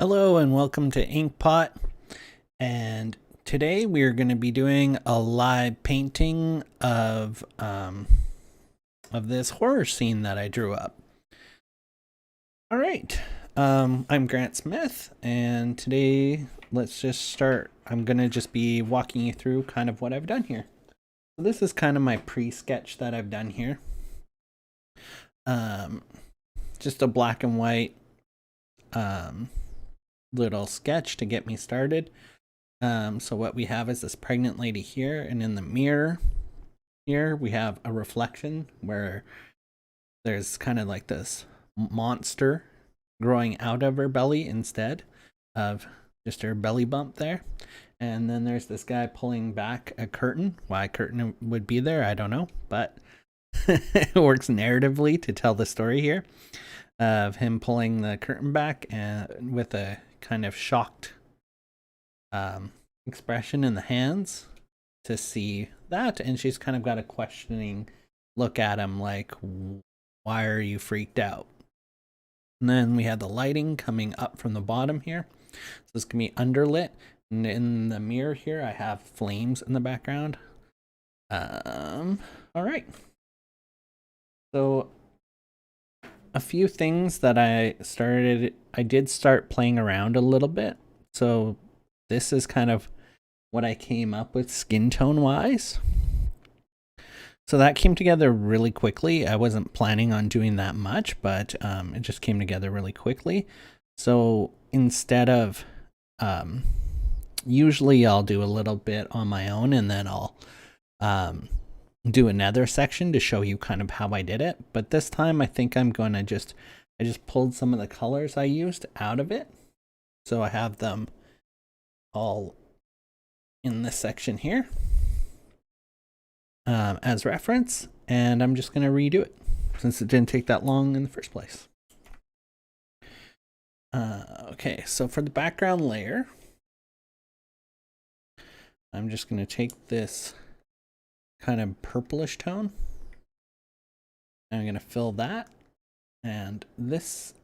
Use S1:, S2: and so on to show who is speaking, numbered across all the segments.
S1: Hello and welcome to Inkpot, and today we're going to be doing a live painting of this horror scene that I drew up. All right, I'm Grant Smith, and today let's just start. I'm going to just be walking you through kind of what I've done here. So this is kind of my pre-sketch that I've done here. Just a black and white little sketch to get me started. So what we have is this pregnant lady here, and in the mirror here we have a reflection where there's kind of like this monster growing out of her belly instead of just her belly bump there. And then there's this guy pulling back a curtain. Why a curtain would be there, I don't know, but it works narratively to tell the story here of him pulling the curtain back and with a kind of shocked expression in the hands to see that, and she's kind of got a questioning look at him like, why are you freaked out? And then we have the lighting coming up from the bottom here, so this can be underlit, and in the mirror here I have flames in the background. All right, so a few things that I did start playing around a little bit. So this is kind of what I came up with skin tone wise. So that came together really quickly. I wasn't planning on doing that much, but it just came together really quickly. So instead of, usually I'll do a little bit on my own and then I'll do another section to show you kind of how I did it. But this time I think I'm going to I just pulled some of the colors I used out of it. So I have them all in this section here as reference, and I'm just going to redo it since it didn't take that long in the first place. Okay, so for the background layer, I'm just going to take this kind of purplish tone. I'm going to fill that, and this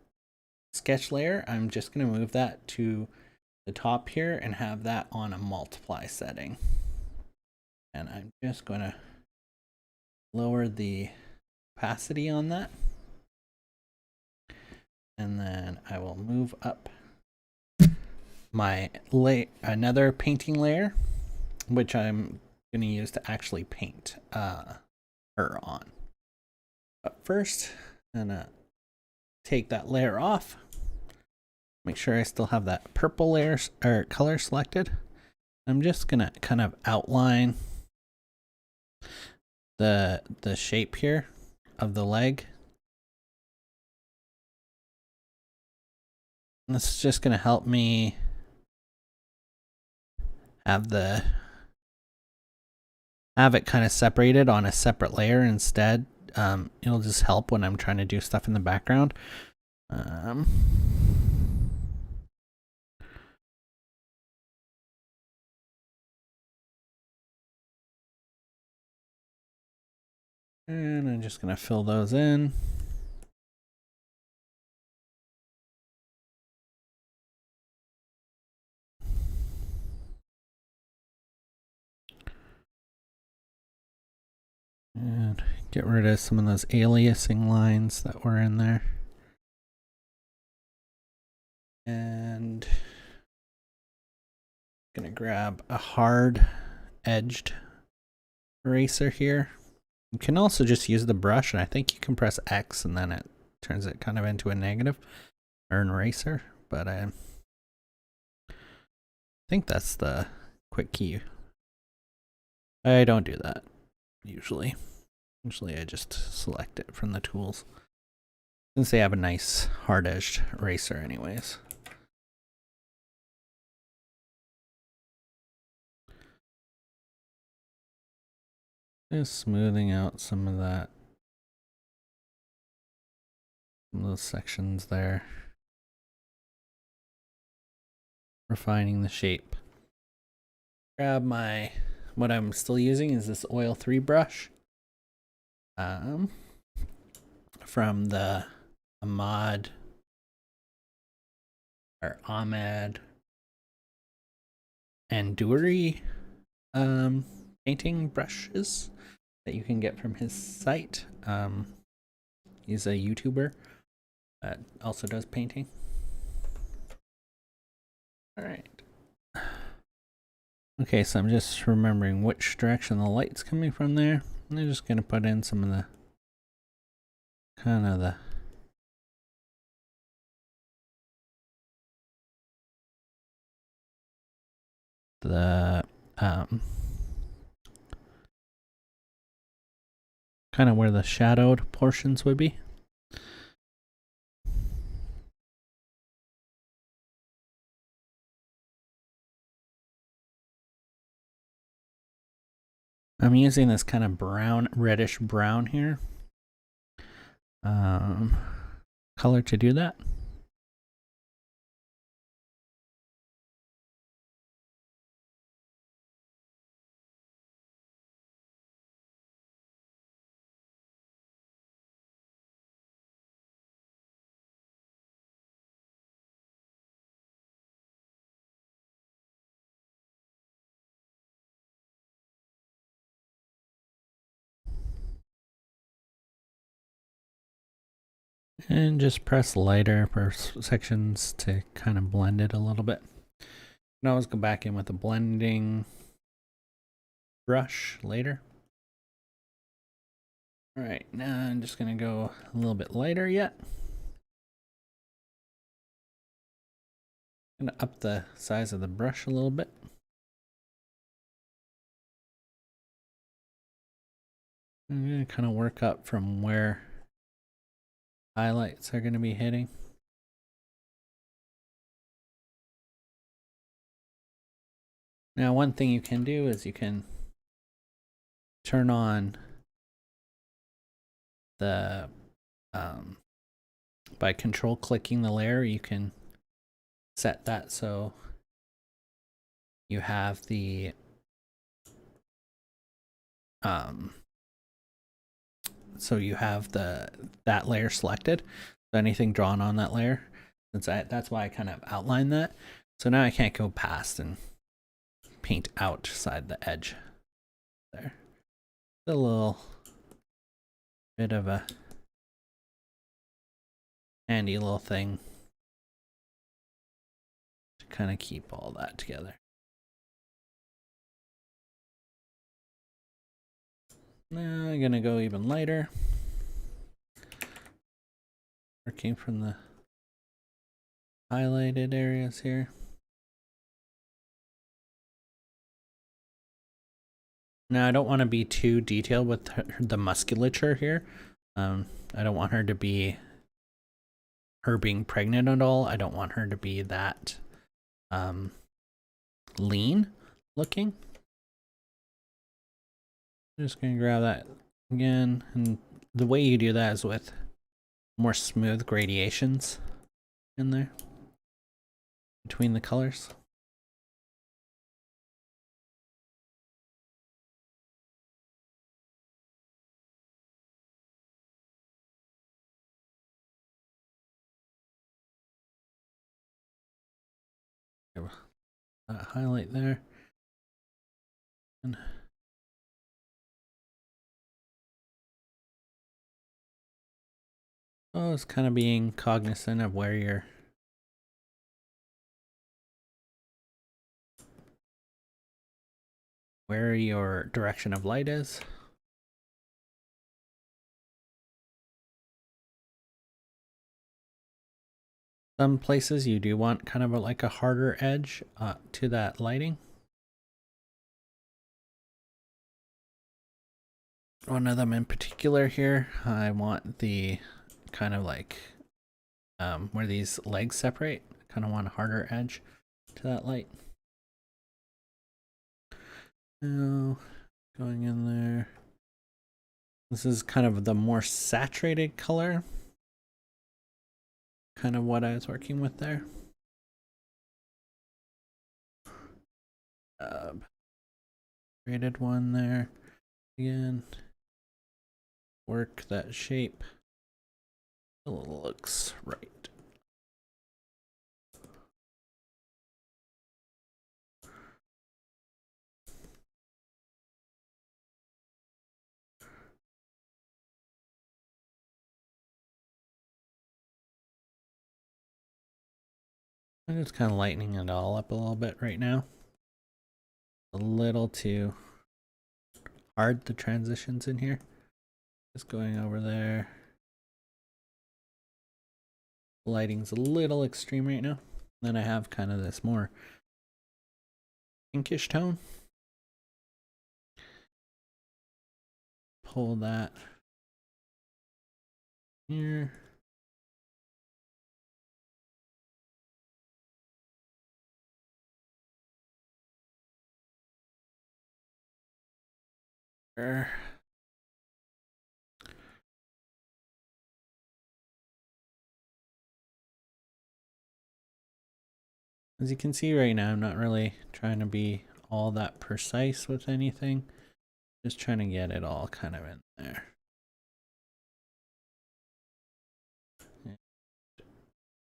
S1: sketch layer, I'm just going to move that to the top here and have that on a multiply setting. And I'm just going to lower the opacity on that. And then I will move up my another painting layer, which I'm going to use to actually paint her on. But first, I'm going to take that layer off. Make sure I still have that purple layer or color selected. I'm just going to kind of outline the shape here of the leg. And this is just going to help me have it kind of separated on a separate layer instead. It'll just help when I'm trying to do stuff in the background. And I'm just going to fill those in. And get rid of some of those aliasing lines that were in there. And I'm going to grab a hard edged eraser here. You can also just use the brush, and I think you can press X and then it turns it kind of into a negative or an eraser, but I think that's the quick key. I don't do that usually. Usually I just select it from the tools since they have a nice hard edged eraser anyways. Just smoothing out some of that, some of those sections there. Refining the shape. Grab what I'm still using is this oil 3 brush. From the Ahmad our Ahmed and Duri painting brushes that you can get from his site. He's a YouTuber that also does painting. All right. Okay, so I'm just remembering which direction the light's coming from there. And I'm just gonna put in some of the kind of the kind of where the shadowed portions would be. I'm using this kind of brown, reddish brown here color to do that. And just press lighter for sections to kind of blend it a little bit. You can always go back in with a blending brush later. All right, now I'm just gonna go a little bit lighter yet. Gonna up the size of the brush a little bit. I'm gonna kind of work up from where highlights are gonna be hitting. Now, one thing you can do is you can turn on the by control clicking the layer, you can set that so you have the that layer selected. So anything drawn on that layer, that's why I kind of outlined that. So now I can't go past and paint outside the edge there. A little bit of a handy little thing to kind of keep all that together. Now I'm gonna go even lighter, working from the highlighted areas here. Now I don't want to be too detailed with the musculature here. I don't want her to be being pregnant at all. I don't want her to be that lean looking. I'm just gonna grab that again, and the way you do that is with more smooth gradations in there between the colors. Highlight there. And it's kind of being cognizant of where your direction of light is. Some places you do want kind of like a harder edge to that lighting. One of them in particular here, I want the kind of like where these legs separate. Kind of want a harder edge to that light. Now, going in there. This is kind of the more saturated color. Kind of what I was working with there. Created one there. Again. Work that shape. It looks right. I'm just kind of lightening it all up a little bit right now. A little too hard, the transitions in here. Just going over there. Lighting's a little extreme right now. Then I have kind of this more pinkish tone. Pull that here. There. As you can see right now, I'm not really trying to be all that precise with anything. Just trying to get it all kind of in there.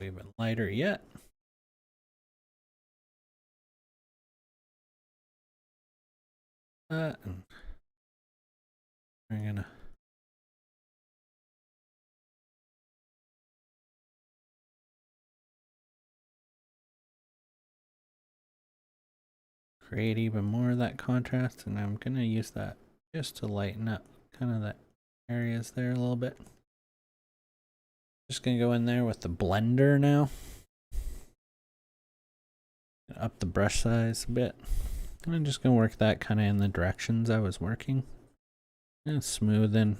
S1: Even lighter yet. And we're gonna create even more of that contrast, and I'm gonna use that just to lighten up kind of the areas there a little bit. Just gonna go in there with the blender now. Up the brush size a bit. I'm just gonna work that kind of in the directions I was working. And smoothing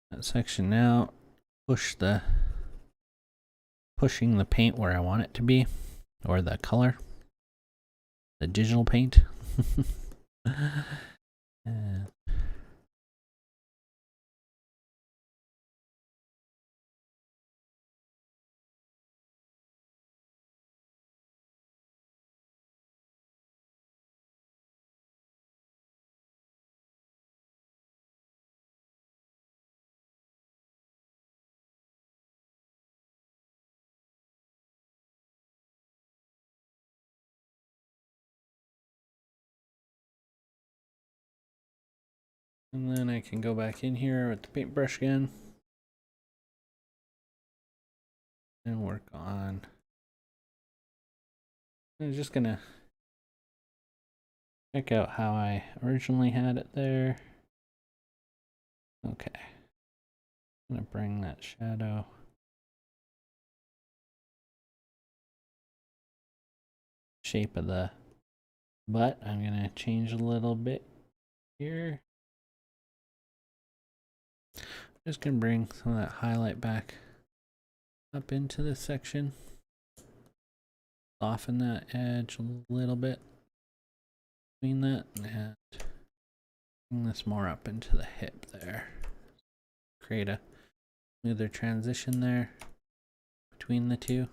S1: that section out. Pushing the paint where I want it to be, or the color, the digital paint. And then I can go back in here with the paintbrush again and work on. I'm just gonna check out how I originally had it there. Okay. I'm gonna bring that shadow shape of the butt. I'm gonna change a little bit here. Just gonna bring some of that highlight back up into this section. Soften that edge a little bit between that and bring this more up into the hip there. Create a smoother transition there between the two.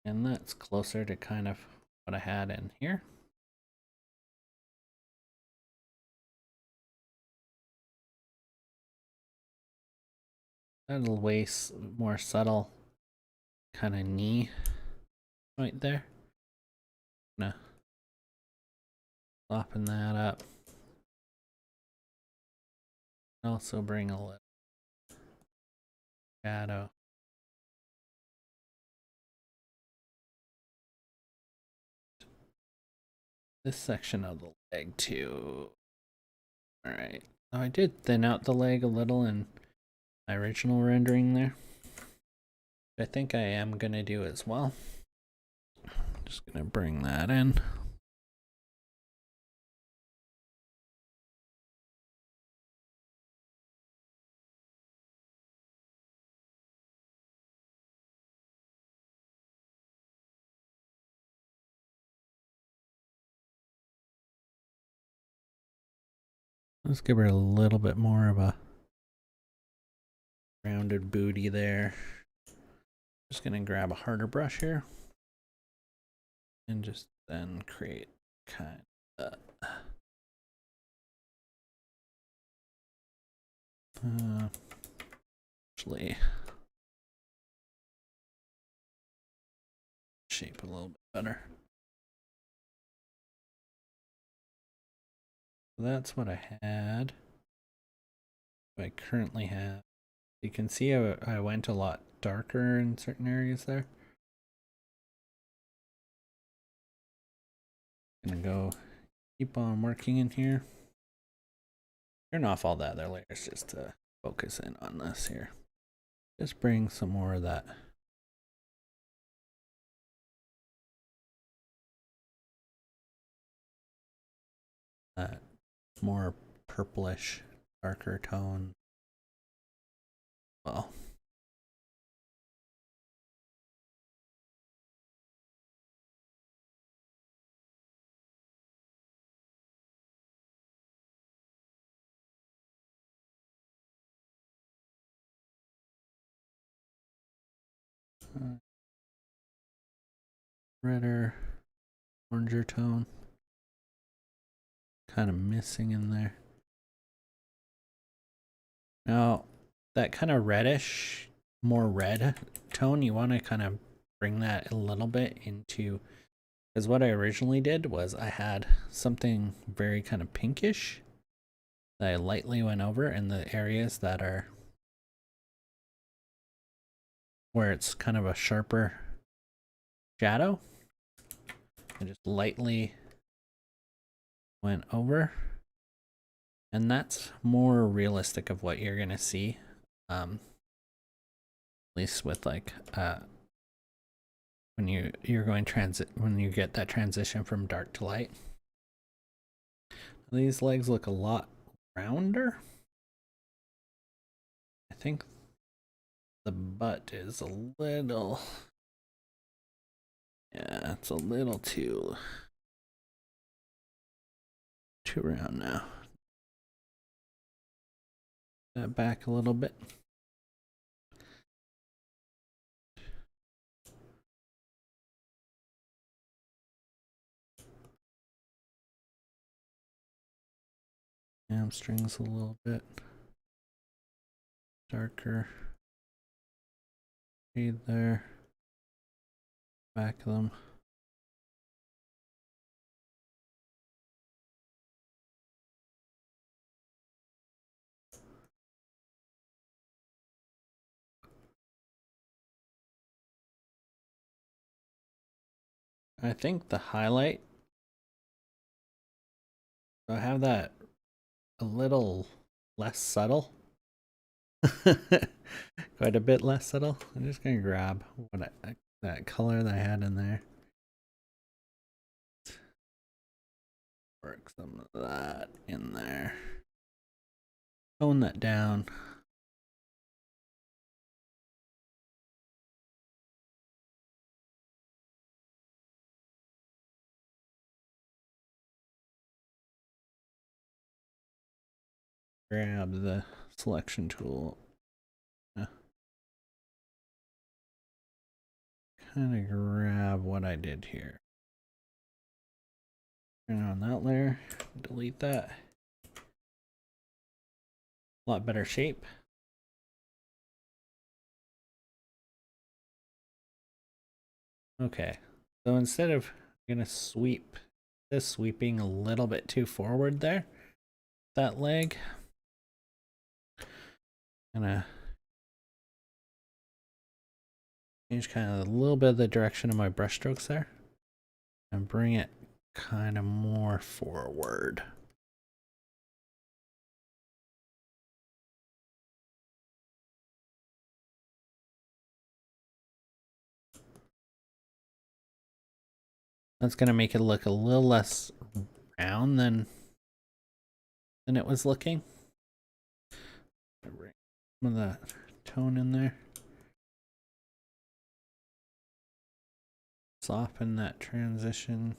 S1: And that's closer to kind of what I had in here. That a way more subtle kind of knee right there. Gonna soften that up. Also bring a little shadow. This section of the leg too. Alright. So I did thin out the leg a little in my original rendering there. I think I am gonna do as well. Just gonna bring that in. Let's give her a little bit more of a rounded booty there. Just gonna grab a harder brush here and just then create kind of actually shape a little bit better. So that's what I had. What I currently have. You can see I went a lot darker in certain areas there. Gonna go keep on working in here. Turn off all the other layers just to focus in on this here. Just bring some more of that more purplish, darker tone. Well, redder, oranger tone. Kind of missing in there. Now, that kind of reddish, more red tone, you want to kind of bring that a little bit into, because what I originally did was I had something very kind of pinkish that I lightly went over in the areas that are where it's kind of a sharper shadow. I just lightly went over, and that's more realistic of what you're gonna see, at least with like when you're going when you get that transition from dark to light. These legs look a lot rounder. I think the butt is a little, yeah, it's a little too round now. That back a little bit. Hamstrings a little bit darker. Shade there. Back of them. I think the highlight, I have that a little less subtle. Quite a bit less subtle. I'm just gonna grab what that color that I had in there. Work some of that in there. Tone that down. Grab the selection tool. Kind of grab what I did here. Turn on that layer. Delete that. A lot better shape. Okay, so instead of, I'm gonna sweep this, sweeping a little bit too forward there, that leg. Gonna change kind of a little bit of the direction of my brush strokes there and bring it kind of more forward. That's gonna make it look a little less round than it was looking. Bring some of that tone in there. Soften that transition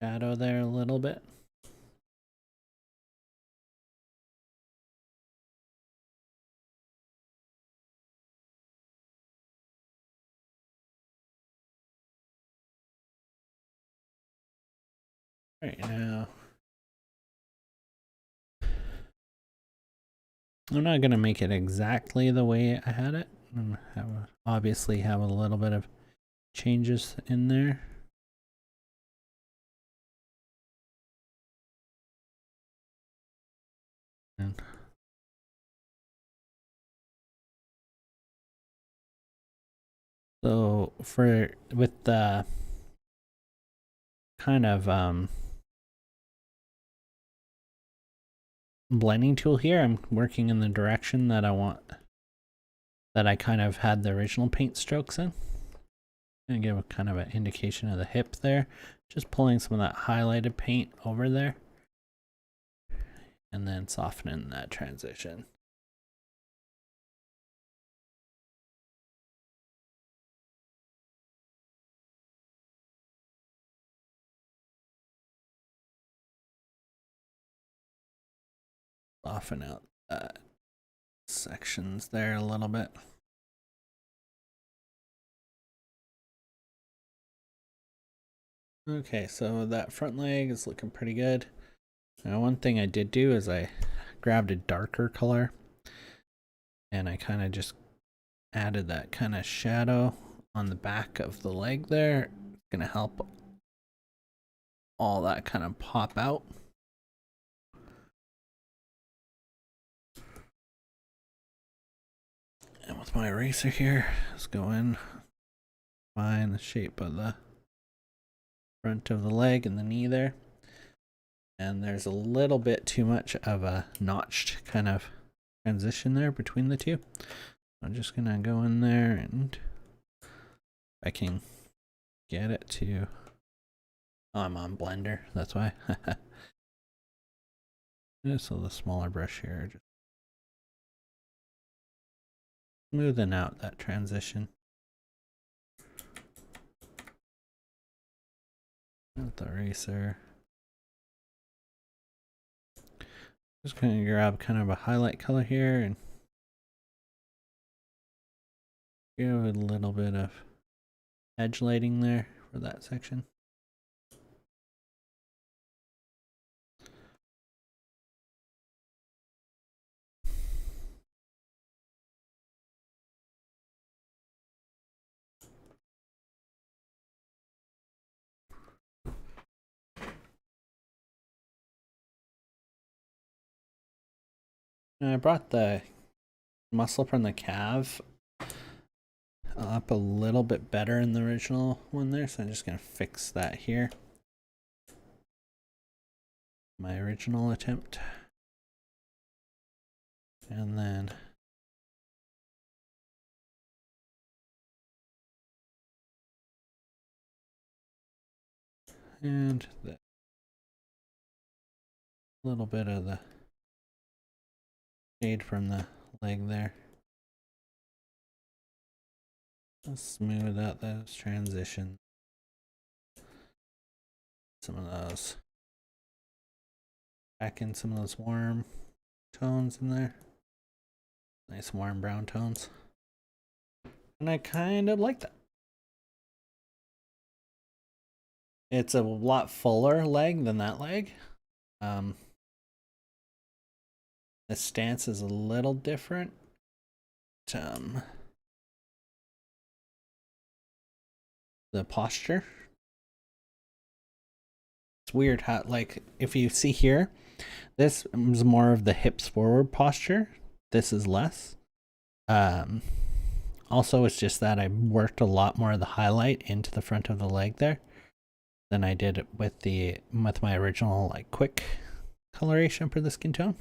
S1: shadow there a little bit. Right now, I'm not gonna make it exactly the way I had it. I'm gonna obviously have a little bit of changes in there. And So with the kind of blending tool here, I'm working in the direction that I want, that I kind of had the original paint strokes in. And give a kind of an indication of the hip there. Just pulling some of that highlighted paint over there. And then softening that transition. Soften out sections there a little bit. Okay, so that front leg is looking pretty good. Now, one thing I did do is I grabbed a darker color and I kind of just added that kind of shadow on the back of the leg there. It's gonna help all that kind of pop out. And with my eraser here, let's go in, find the shape of the front of the leg and the knee there. And there's a little bit too much of a notched kind of transition there between the two. I'm just gonna go in there and I can get it to, oh, I'm on Blender, that's why. Just a little smaller brush here, just smoothing out that transition. With the eraser. Just gonna grab kind of a highlight color here and give a little bit of edge lighting there for that section. And I brought the muscle from the calf up a little bit better in the original one there, so I'm just gonna fix that here. My original attempt. And then and the little bit of the shade from the leg there. Let's smooth out those transitions. Some of those. Back in some of those warm tones in there. Nice warm brown tones. And I kind of like that. It's a lot fuller leg than that leg. The stance is a little different. The posture. It's weird how, like, if you see here, this is more of the hips forward posture. This is less. Also, it's just that I worked a lot more of the highlight into the front of the leg there than I did with my original like quick coloration for the skin tone.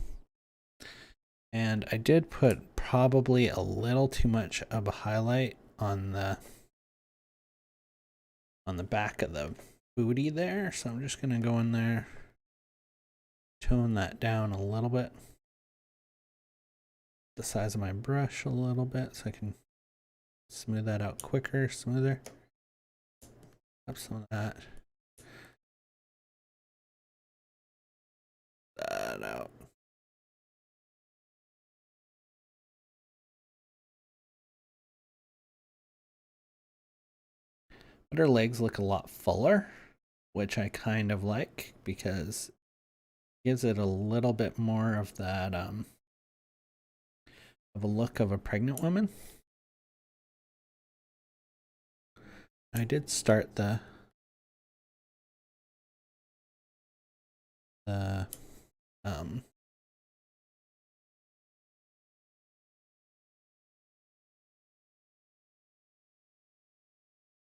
S1: And I did put probably a little too much of a highlight on the back of the booty there, so I'm just gonna go in there, tone that down a little bit, the size of my brush a little bit, so I can smooth that out quicker, smoother. Up some of that. That out. But her legs look a lot fuller, which I kind of like because it gives it a little bit more of that of a look of a pregnant woman. I did start the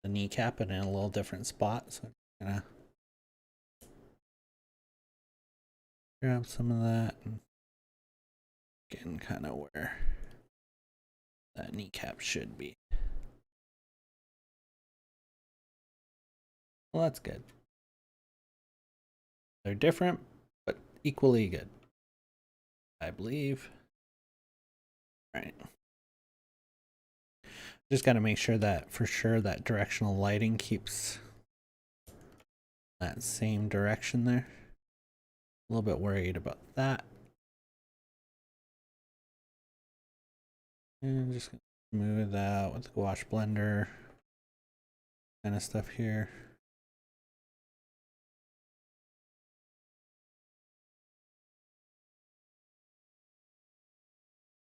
S1: the kneecap in a little different spot. So I'm gonna grab some of that and get kind of where that kneecap should be. Well, that's good. They're different, but equally good, I believe. All right. Just got to make sure that for sure that directional lighting keeps that same direction there. A little bit worried about that. And just smooth that with the gouache blender kind of stuff here.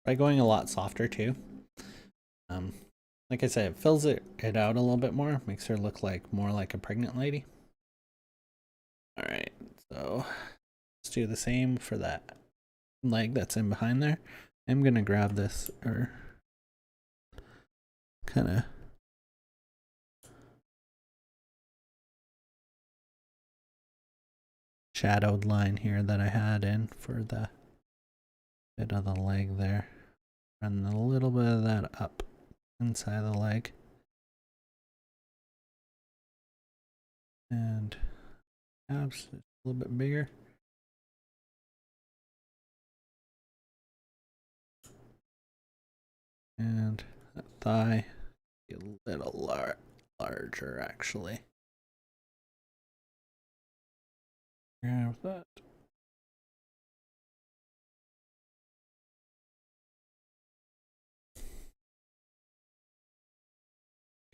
S1: By going a lot softer too. Like I said, it fills it out a little bit more, makes her look like more like a pregnant lady. All right, so let's do the same for that leg that's in behind there. I'm gonna grab this or kind of shadowed line here that I had in for the bit of the leg there. Run a little bit of that up inside the leg. And abs a little bit bigger. And that thigh a little larger actually. Grab that.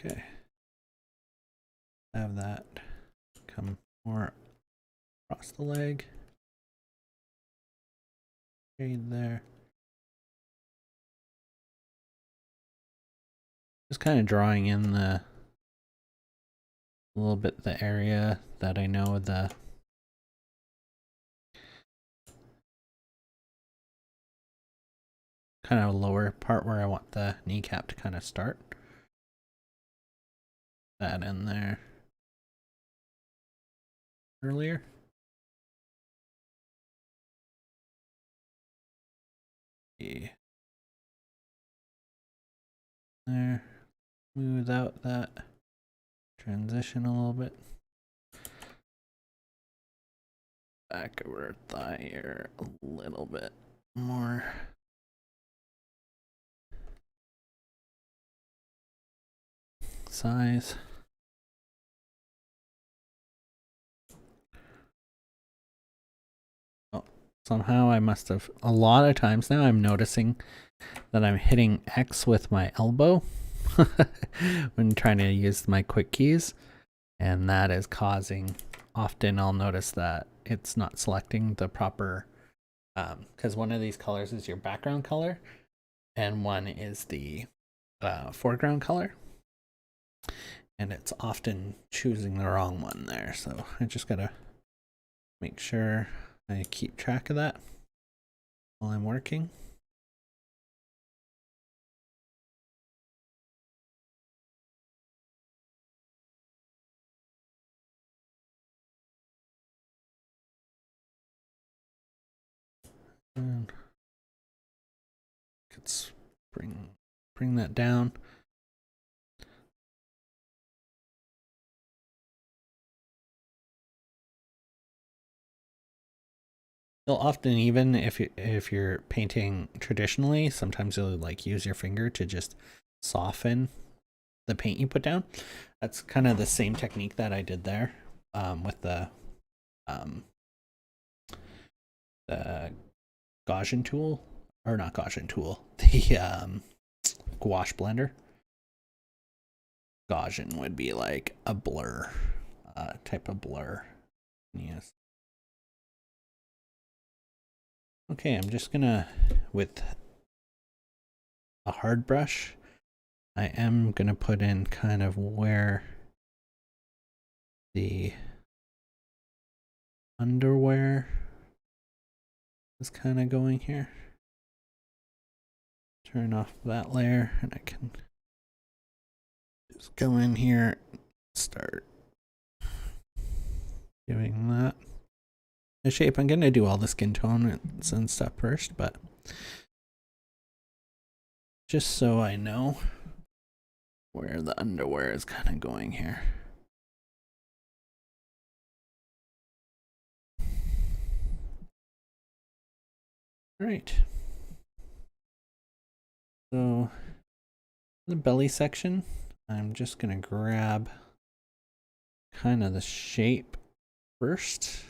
S1: Okay. Have that come more across the leg. Shade there. Just kind of drawing in the a little bit the area that I know the kind of lower part where I want the kneecap to kind of start. That in there earlier. Yeah. There. Smooth out that transition a little bit. Back over thigh here a little bit more. Size. Oh, somehow I must have, a lot of times now I'm noticing that I'm hitting X with my elbow when trying to use my quick keys, and that is causing, often I'll notice that it's not selecting the proper, because one of these colors is your background color and one is the foreground color, and it's often choosing the wrong one there. So I just gotta make sure I keep track of that while I'm working. And let's bring that down. You'll often, even if you're painting traditionally, sometimes you'll like use your finger to just soften the paint you put down. That's kind of the same technique that I did there with the Gaussian tool, or not Gaussian tool, the gouache blender. Gaussian would be like a blur type of blur. Yes. Okay, I'm just gonna, with a hard brush, I am gonna put in kind of where the underwear is kind of going here. Turn off that layer and I can Just go in here, start giving that the shape. I'm gonna do all the skin tone and stuff first, but just so I know where the underwear is kind of going here. All right. So the belly section, I'm just gonna grab kind of the shape first,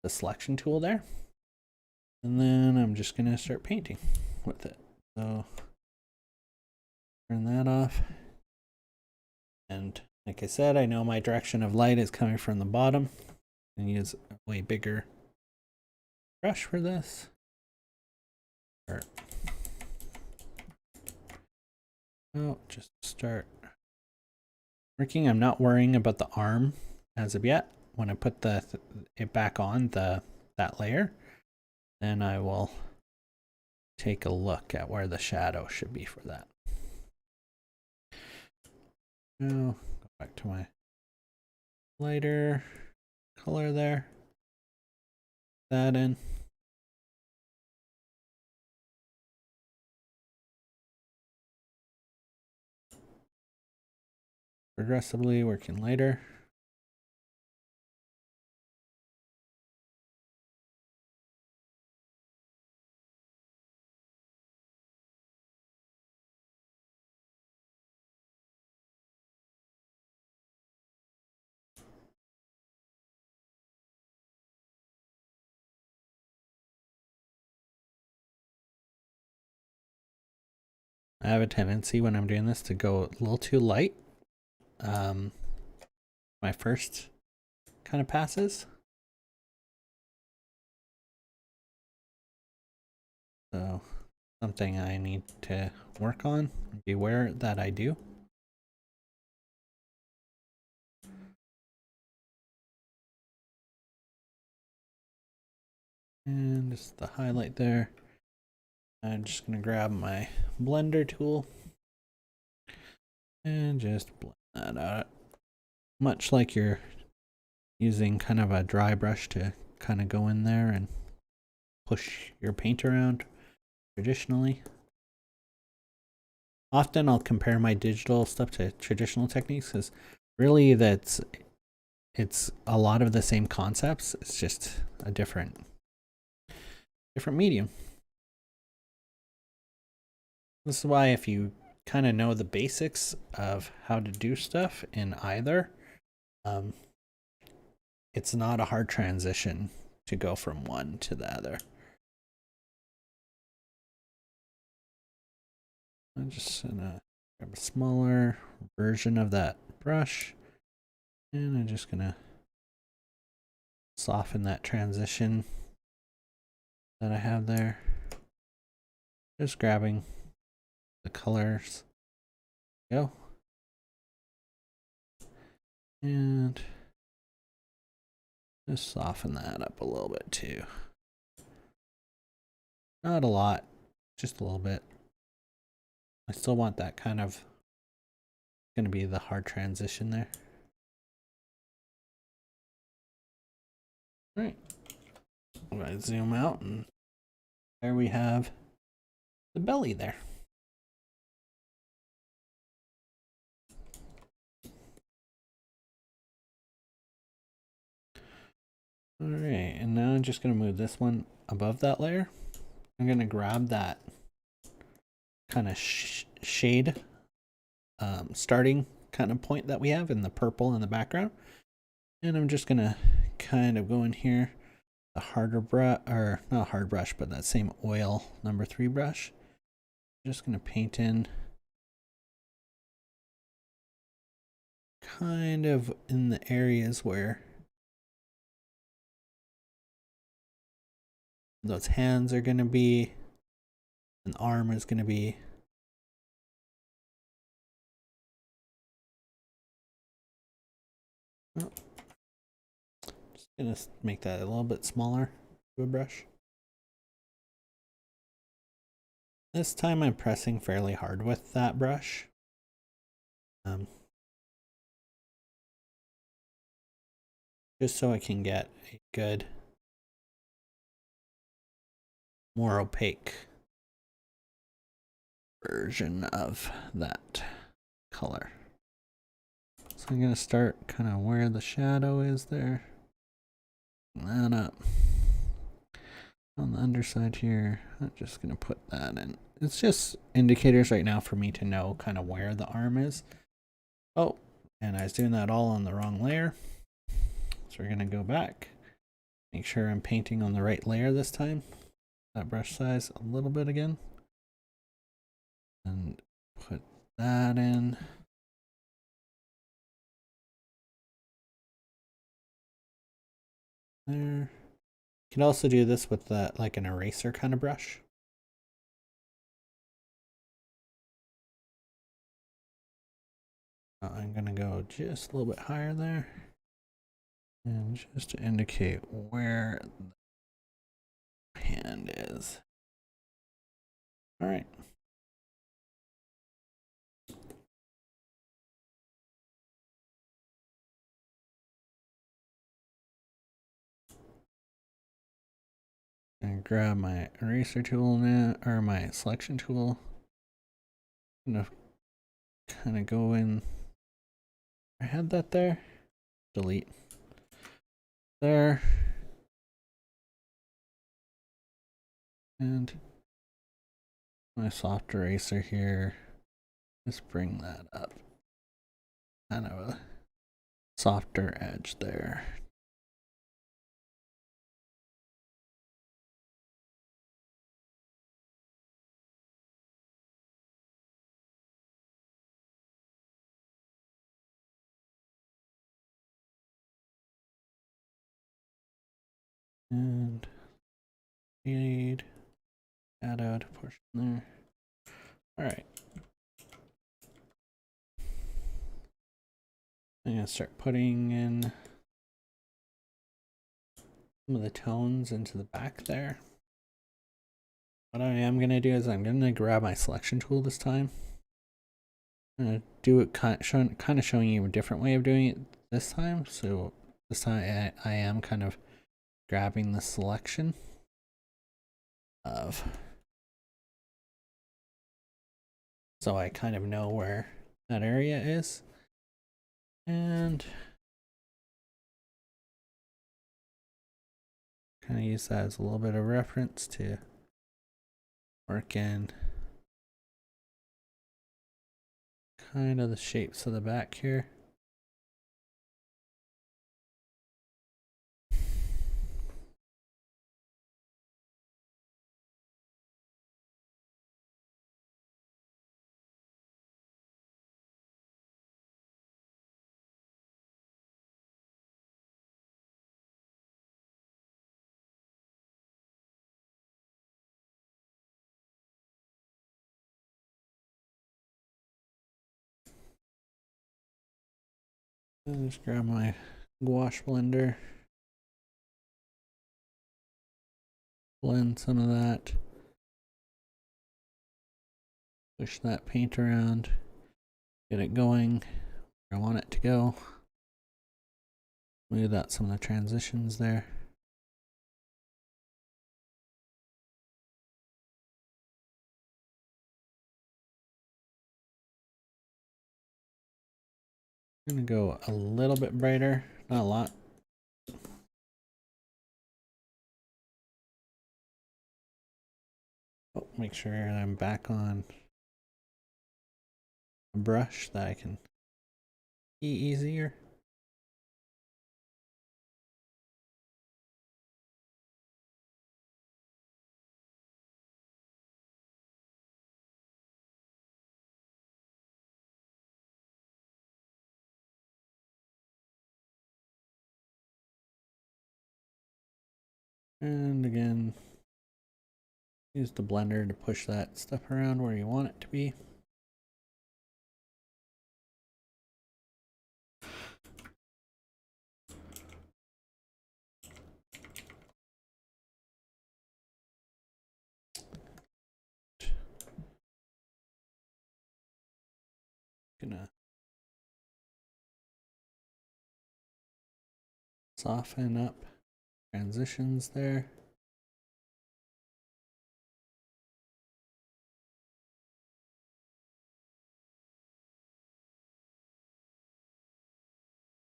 S1: the selection tool there, and then I'm just gonna start painting with it. So turn that off, and like I said, I know my direction of light is coming from the bottom, and use a way bigger brush for this. Oh, just start working. I'm not worrying about the arm as of yet. When I put it back on that layer, then I will take a look at where the shadow should be for that. Now go back to my lighter color there. That in. Progressively working lighter. I have a tendency when I'm doing this to go a little too light. My first kind of passes. So something I need to work on, be aware that I do. And just the highlight there. I'm just gonna grab my blender tool and just blend that out. Much like you're using kind of a dry brush to kind of go in there and push your paint around traditionally. Often I'll compare my digital stuff to traditional techniques because really it's a lot of the same concepts. It's just a different medium. This is why if you kind of know the basics of how to do stuff in either, it's not a hard transition to go from one to the other. I'm just gonna grab a smaller version of that brush, and I'm just gonna soften that transition that I have there. Just grabbing the colors. Go. And just soften that up a little bit too. Not a lot, just a little bit. I still want that kind of gonna be the hard transition there. All right. I'm gonna zoom out, and there we have the belly there. All right, and now I'm just gonna move this one above that layer. I'm gonna grab that kind of shade starting kind of point that we have in the purple in the background, and I'm just gonna kind of go in here, the harder brush, or not hard brush, but that same oil number 3 brush. I'm just gonna paint in kind of in the areas where those hands are gonna be, an arm is gonna be. Oh. Just gonna make that a little bit smaller with a brush. This time I'm pressing fairly hard with that brush. just so I can get a good, more opaque version of that color. So I'm going to start kind of where the shadow is there. That up. On the underside here, I'm just going to put that in. It's just indicators right now for me to know kind of where the arm is. Oh, and I was doing that all on the wrong layer. So we're going to go back. Make sure I'm painting on the right layer this time. That brush size a little bit again. And put that in. There. You can also do this with like an eraser kind of brush. I'm going to go just a little bit higher there. And just to indicate where the hand is. All right. And grab my eraser tool now, or my selection tool. I'm gonna kind of go in. I had that there. Delete. There. And my soft eraser here. Just bring that up. Kind of a softer edge there. And shade, shadow portion there. All right. I'm gonna start putting in some of the tones into the back there. What I am gonna do is I'm gonna grab my selection tool this time. I'm gonna do it kind of showing you a different way of doing it this time. So this time I am kind of grabbing the selection of, so I kind of know where that area is, and kind of use that as a little bit of reference to work in kind of the shapes of the back here. And just grab my gouache blender, blend some of that, push that paint around, get it going where I want it to go. Smooth out some of the transitions there. I'm gonna go a little bit brighter, not a lot. Oh, make sure I'm back on a brush that I can see easier. And again, use the blender to push that stuff around where you want it to be. Gonna soften up transitions there.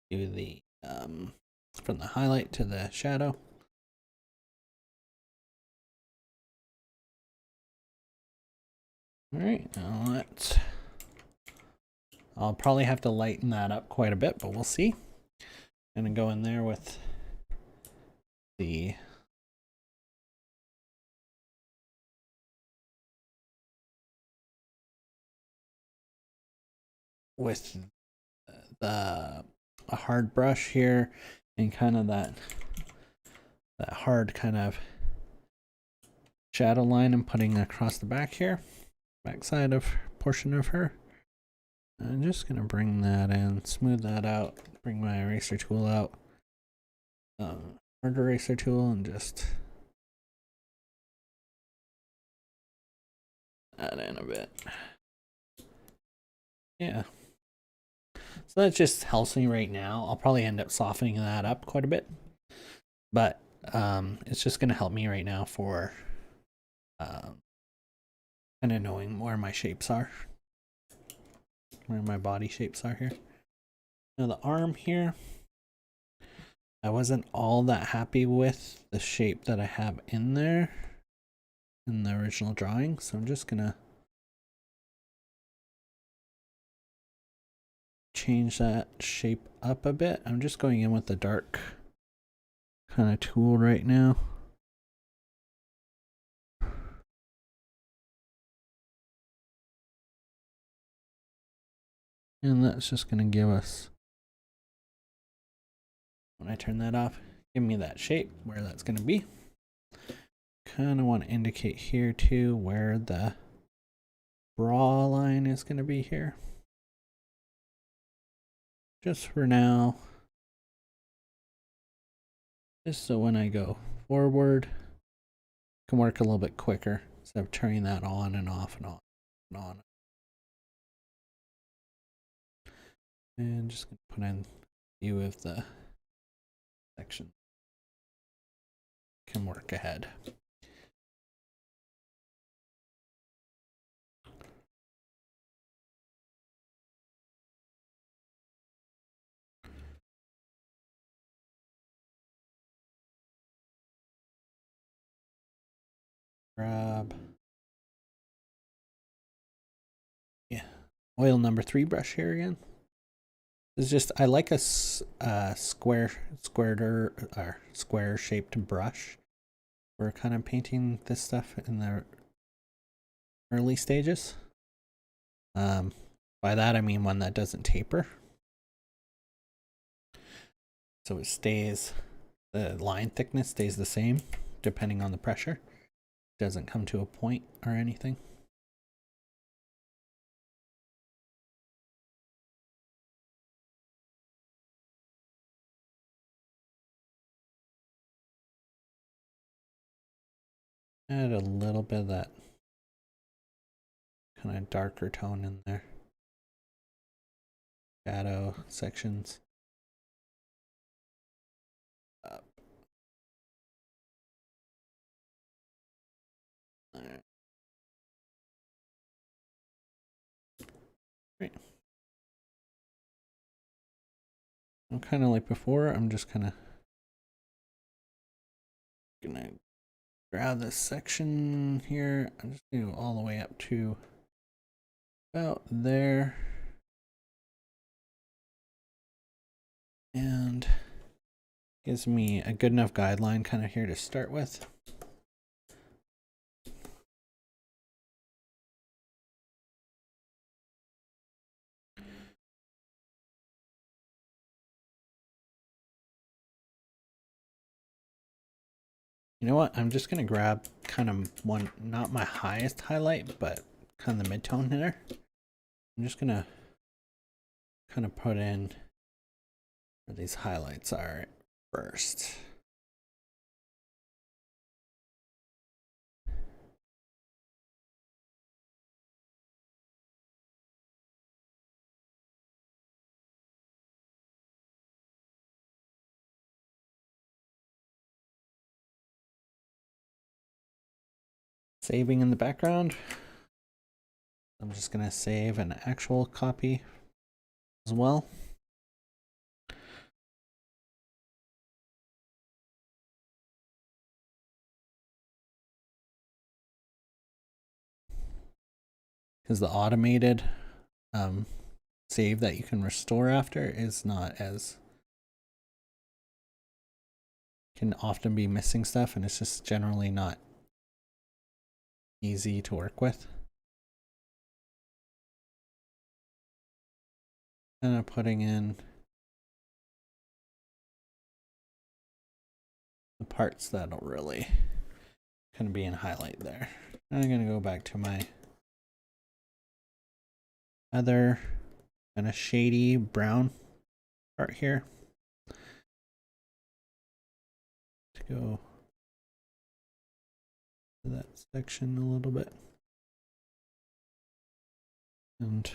S1: Do the from the highlight to the shadow. All right, now I'll probably have to lighten that up quite a bit, but we'll see. I'm gonna go in there with the a hard brush here, and kind of that hard kind of shadow line I'm putting across the back here, backside of portion of her. I'm just gonna bring that in, smooth that out, bring my eraser tool out, hard eraser tool, and just add in a bit. Yeah. So that just helps me right now. I'll probably end up softening that up quite a bit, but it's just gonna help me right now for kind of knowing where my shapes are, where my body shapes are here. Now the arm here, I wasn't all that happy with the shape that I have in there in the original drawing, so I'm just gonna change that shape up a bit. I'm just going in with the dark kind of tool right now. And that's just gonna give us, when I turn that off, give me that shape where that's gonna be. Kind of want to indicate here too where the bra line is gonna be here. Just for now. Just so when I go forward, I can work a little bit quicker instead of turning that on and off and on and on. And just gonna put in a few of the sections. Can work ahead. Grab, yeah, oil number 3 brush here again. It's just, I like a square shaped brush. We're kind of painting this stuff in the early stages. By that I mean one that doesn't taper. So it stays, the line thickness stays the same depending on the pressure. It doesn't come to a point or anything. Add a little bit of that kind of darker tone in there. Shadow sections. Up. Right. Great. I'm kind of like before, I'm just kind of gonna grab this section here. I'm just gonna go all the way up to about there. And gives me a good enough guideline kind of here to start with. You know what? I'm just going to grab kind of one, not my highest highlight, but kind of the mid-tone here. I'm just going to kind of put in where these highlights are first. saving in the background. I'm just going to save an actual copy as well. Because the automated save that you can restore after is not as, can often be missing stuff, and it's just generally not easy to work with. And I'm putting in the parts that'll really kind of be in highlight there. And I'm going to go back to my other kind of shady brown part here to go to that section a little bit. And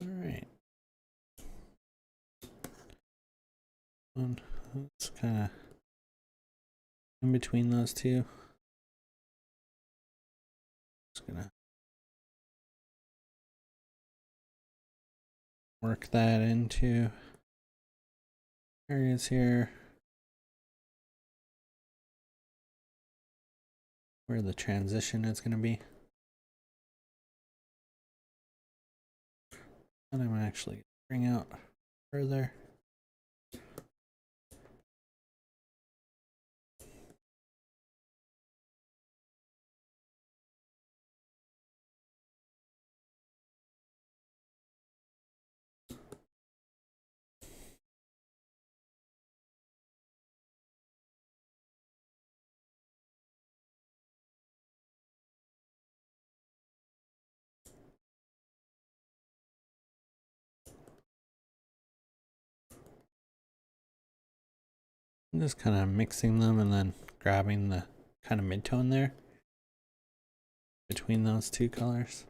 S1: all right. And it's kind of in between those two. Just gonna work that into areas here where the transition is going to be. And I'm actually bring out further. I'm just kind of mixing them and then grabbing the kind of mid-tone there between those two colors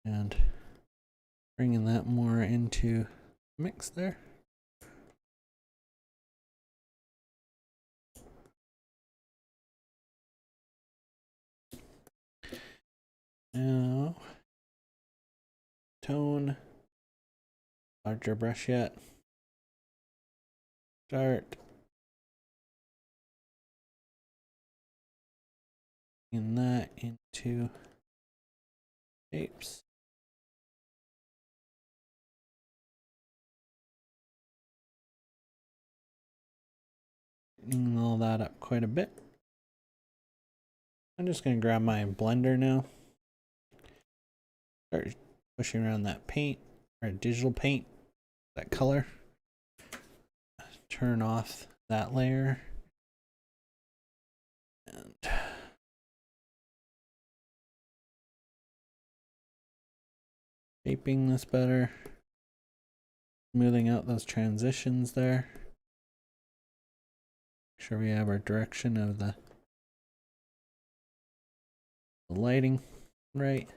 S1: and bringing that more into mix there. Now, tone, larger brush yet. Start in that into shapes. All that up quite a bit. I'm just going to grab my blender now. Start pushing around that paint, or digital paint, that color. Turn off that layer. And shaping this better. Smoothing out those transitions there. Make sure we have our direction of the lighting right.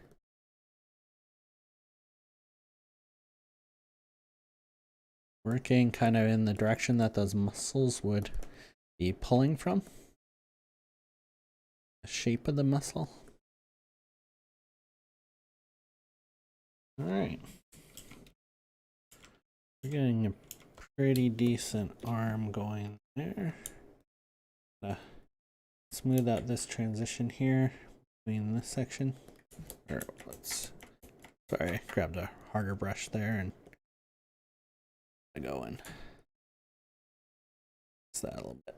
S1: Working kind of in the direction that those muscles would be pulling from. The shape of the muscle. All right. We're getting a pretty decent arm going there. Smooth out this transition here between this section. Or let's, sorry, grabbed a harder brush there and go in. Fix that a little bit.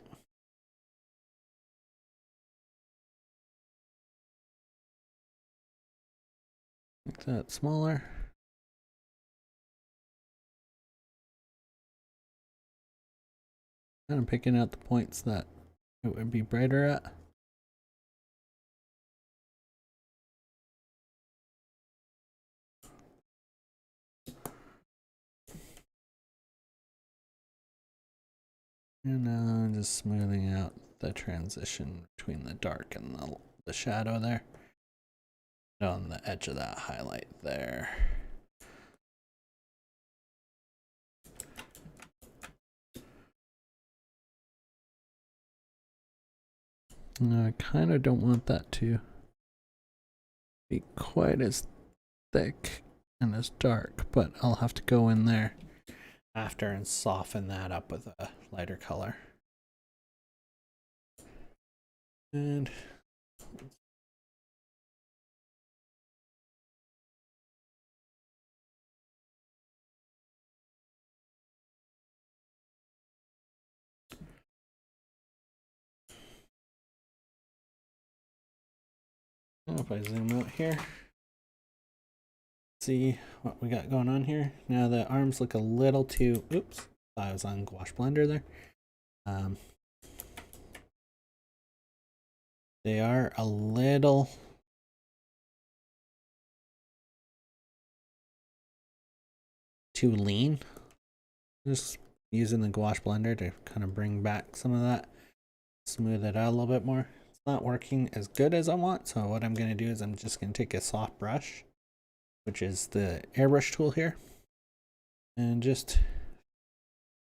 S1: Make that smaller. Kind of picking out the points that it would be brighter at. And now I'm just smoothing out the transition between the dark and the shadow there. On the edge of that highlight there. Now I kind of don't want that to be quite as thick and as dark, but I'll have to go in there after and soften that up with a lighter color. And if I zoom out here, see what we got going on here. Now the arms look a little too, oops, I was on Gouache Blender there. They are a little too lean. Just using the Gouache Blender to kind of bring back some of that, smooth it out a little bit more. It's not working as good as I want, so what I'm going to do is I'm just going to take a soft brush, which is the airbrush tool here, and just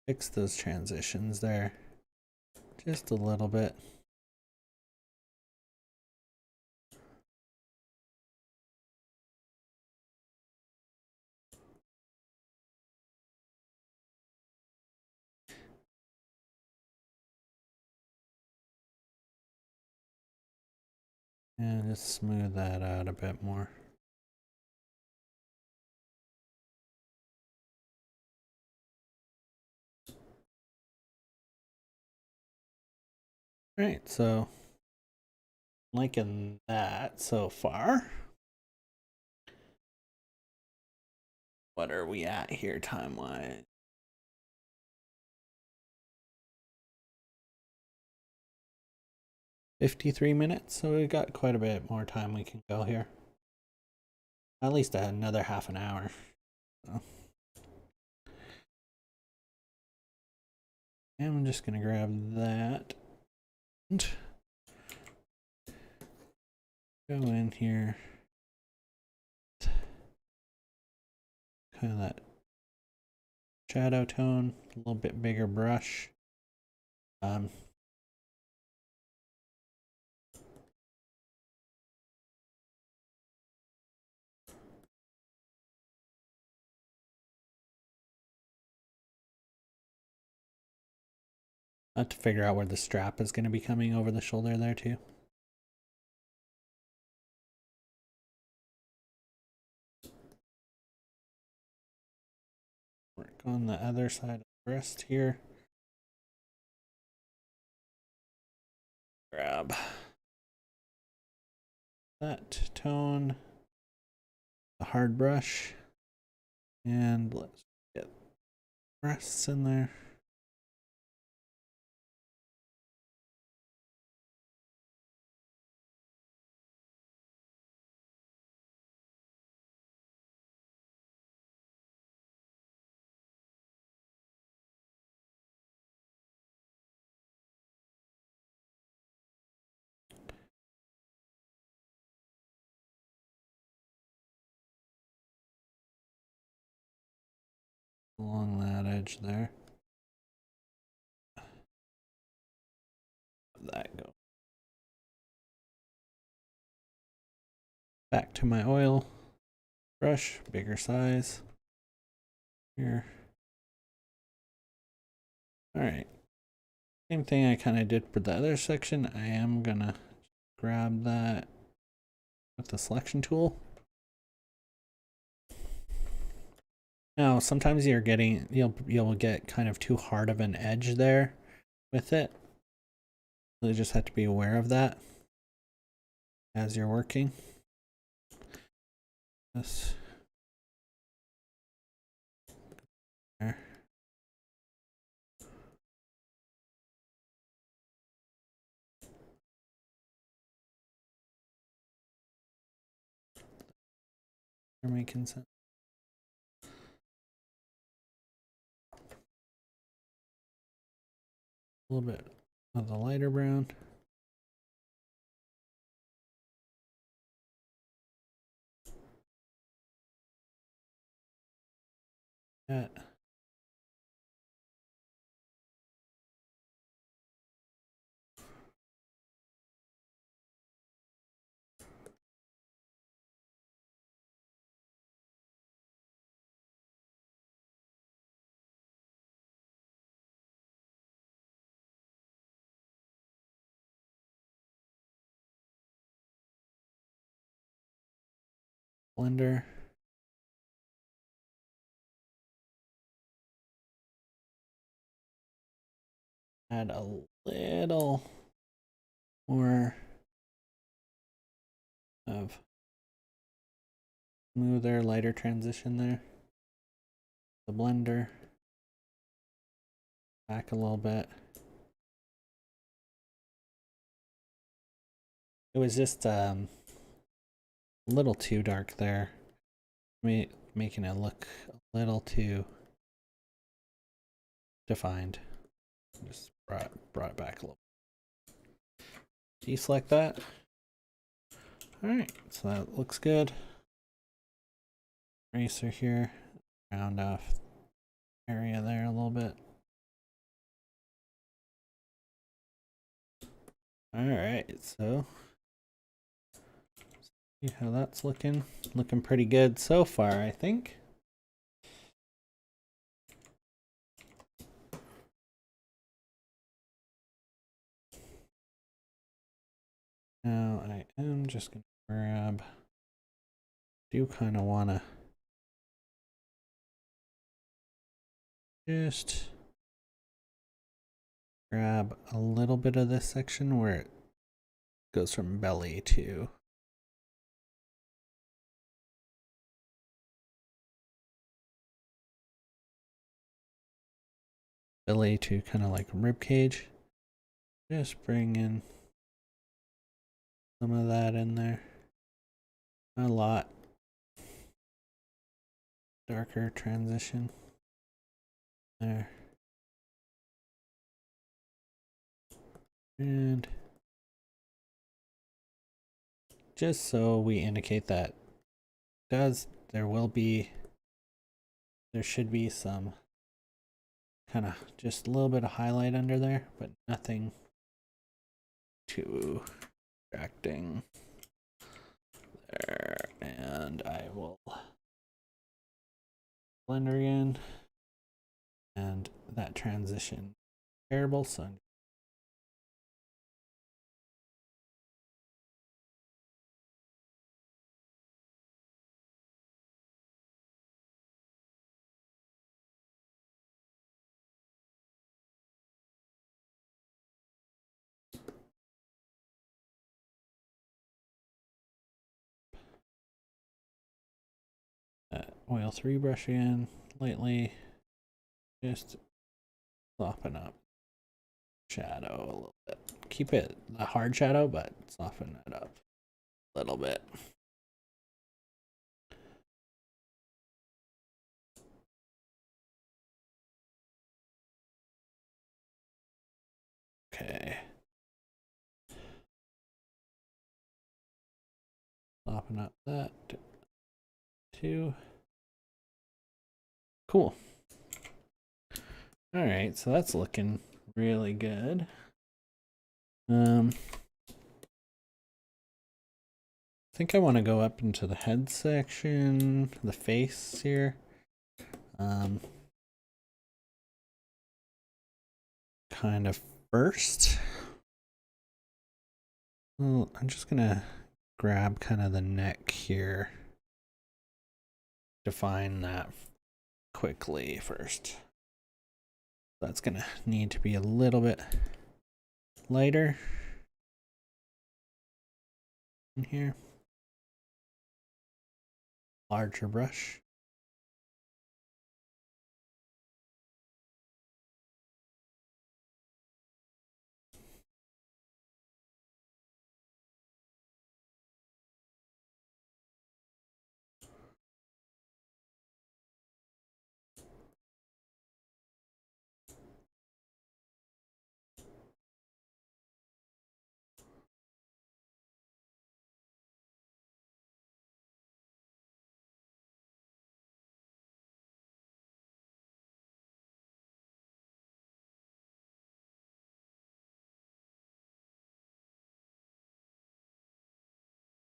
S1: fix those transitions there just a little bit. And just smooth that out a bit more. Right, so liking that so far. What are we at here time-wise? 53 minutes, so we got quite a bit more time we can go here. At least another half an hour. So. And I'm just gonna grab that and go in here. Kind of that shadow tone, a little bit bigger brush. I have to figure out where the strap is going to be coming over the shoulder there too. Work on the other side of the wrist here. Grab that tone, the hard brush, and let's get breasts in there. Along that edge there. Let that go. Back to my oil brush, bigger size. Here. Alright. Same thing I kind of did for the other section. I am gonna grab that with the selection tool. Now, sometimes you'll get kind of too hard of an edge there with it. So you just have to be aware of that as you're working. This there. They're making sense. A little bit of the lighter brown. That. Blender. Add a little more of smoother, lighter transition there. The blender. Back a little bit. It was just a little too dark there. Making it look a little too defined. Just brought it back a little. Deselect that. Alright, so that looks good. Eraser here. Round off area there a little bit. Alright, so see how that's looking. Looking pretty good so far, I think. Now I am just gonna grab, do kind of wanna just grab a little bit of this section where it goes from belly to kind of like rib cage. Just bring in some of that in there. A lot darker transition there. And just so we indicate that there should be some kind of just a little bit of highlight under there, but nothing too distracting there. And I will blender again, and that transition terrible, so oil 3 brush again lightly, just soften up shadow a little bit. Keep it a hard shadow, but soften it up a little bit. Okay. Soften up that too. Cool. All right, so that's looking really good. I think I want to go up into the head section, the face here. Kind of first. Well, I'm just gonna grab kind of the neck here. Define that quickly first. That's gonna need to be a little bit lighter in here. Larger brush.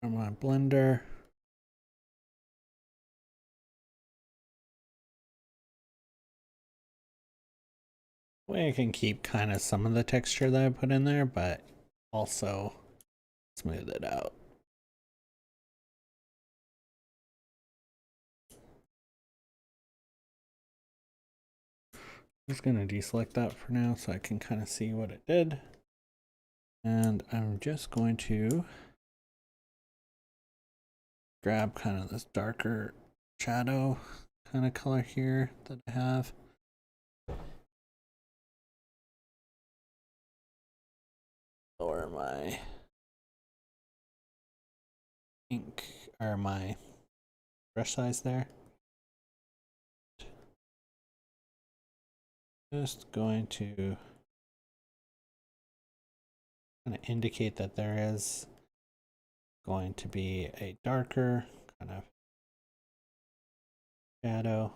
S1: from my blender. Way I can keep kind of some of the texture that I put in there, but also smooth it out. I'm just going to deselect that for now so I can kind of see what it did. And I'm just going to grab kind of this darker shadow kind of color here that I have. Lower my ink or my brush size there. Just going to kind of indicate that there is going to be a darker kind of shadow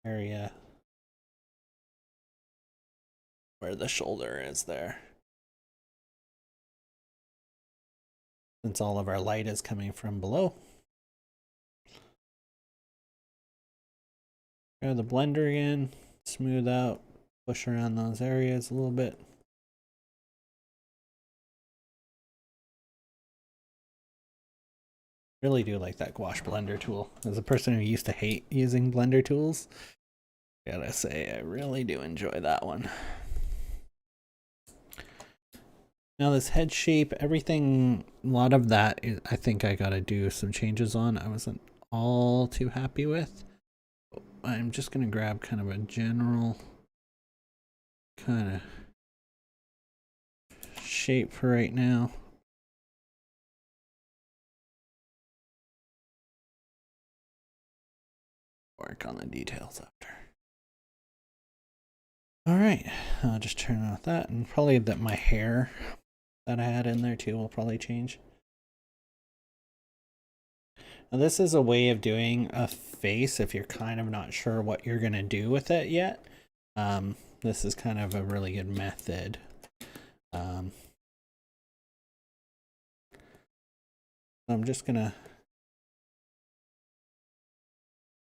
S1: area where the shoulder is there. Since all of our light is coming from below. Grab the blender again, smooth out, push around those areas a little bit. Really do like that gouache blender tool. As a person who used to hate using blender tools, gotta say I really do enjoy that one. Now this head shape, everything, a lot of that is, I think I gotta do some changes on. I wasn't all too happy with. I'm just gonna grab kind of a general kind of shape for right now. Work on the details after. All right, I'll just turn off that, and probably that my hair that I had in there too will probably change. Now this is a way of doing a face if you're kind of not sure what you're gonna do with it yet. This is kind of a really good method. I'm just gonna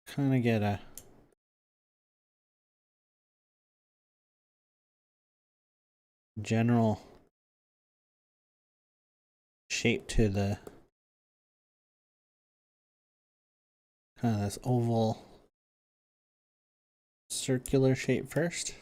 S1: kind of get a general shape to the kind of this oval circular shape first.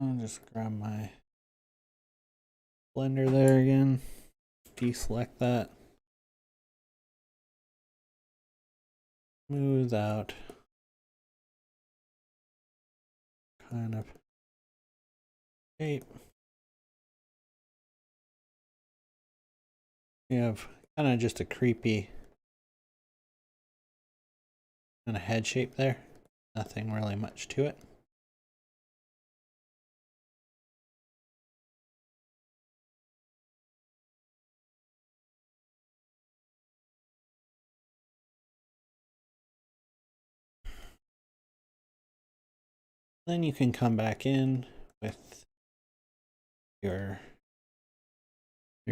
S1: I'll just grab my blender there again, deselect that, smooth out kind of shape. We have kind of just a creepy kind of head shape there. Nothing really much to it. Then you can come back in with your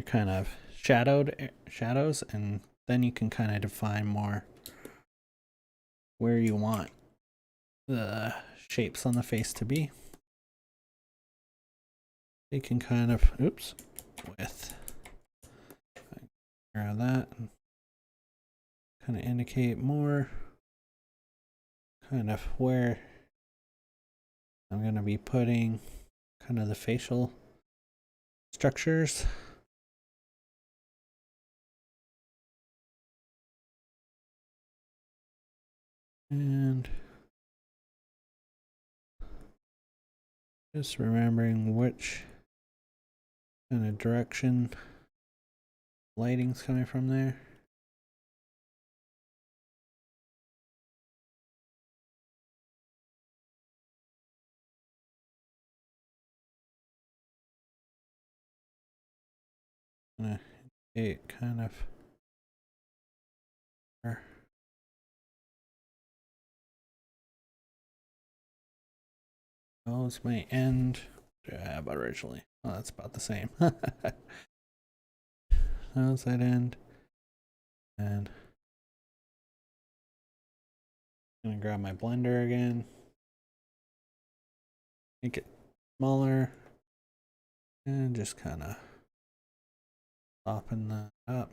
S1: kind of shadows, and then you can kind of define more where you want the shapes on the face to be. You can kind of with grab that and kind of indicate more kind of where I'm going to be putting kind of the facial structures. And just remembering which kind of direction lighting's coming from there. Gonna it kind of oh, it's my end. What did I have originally? Oh, that's about the same. How's that end? And I'm gonna grab my blender again. Make it smaller. And just kind of soften that up.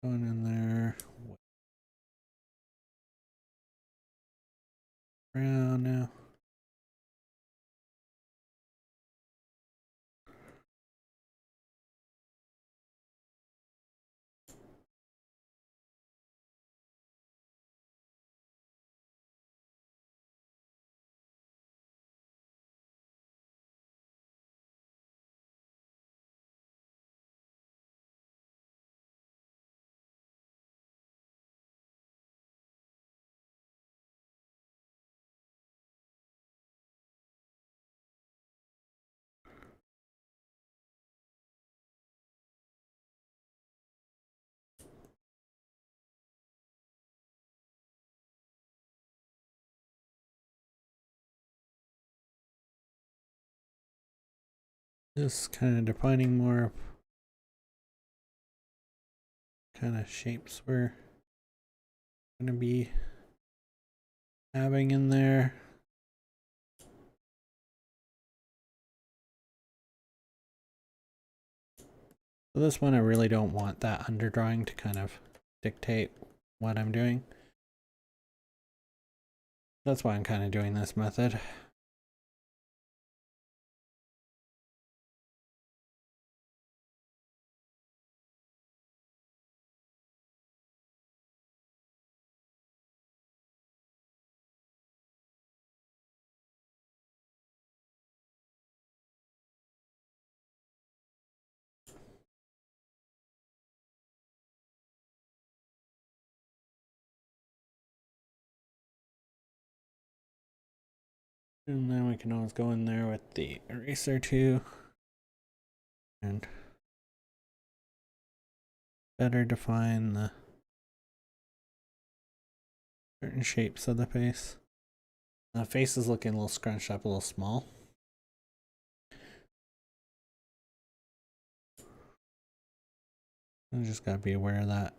S1: Going in there. Brown now. Just kind of defining more kind of shapes we're gonna be having in there. So this one I really don't want that underdrawing to kind of dictate what I'm doing. That's why I'm kind of doing this method. And then we can always go in there with the eraser too and better define the certain shapes of the face. The face is looking a little scrunched up, a little small. I just gotta be aware of that.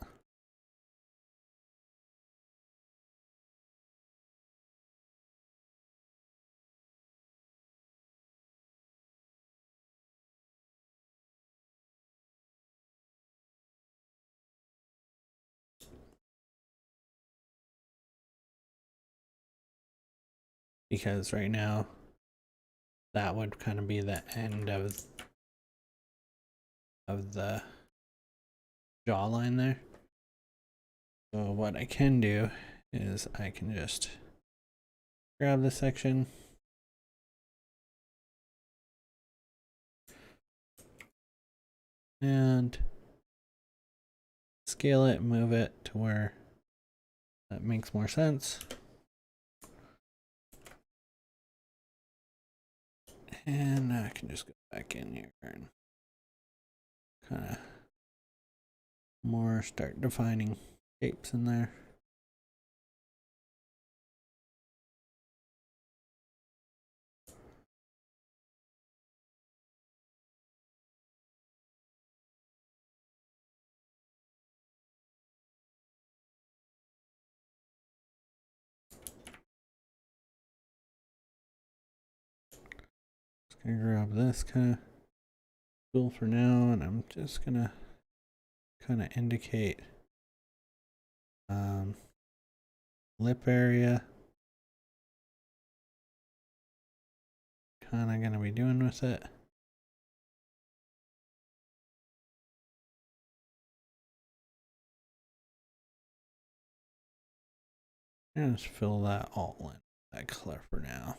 S1: Because right now that would kind of be the end of the jawline there. So what I can do is I can just grab this section and scale it, move it to where that makes more sense. And now I can just go back in here and kind of more start defining shapes in there. Just gonna grab this kind of tool for now, and I'm just gonna kind of indicate lip area. Kind of gonna be doing with it. And just fill that all in, that color for now.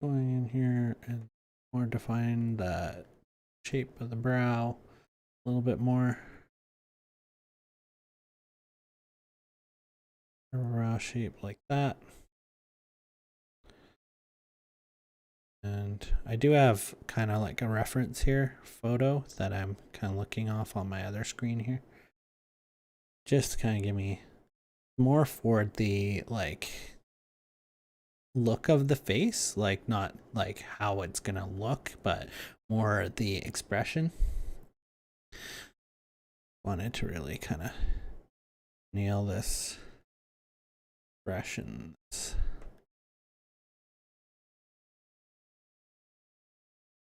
S1: Going in here and more define the shape of the brow a little bit more. A brow shape like that. And I do have kind of like a reference here photo that I'm kind of looking off on my other screen here. Just to kind of give me more for the like look of the face, like not like how it's gonna look, but more the expression. Wanted to really kind of nail this expression.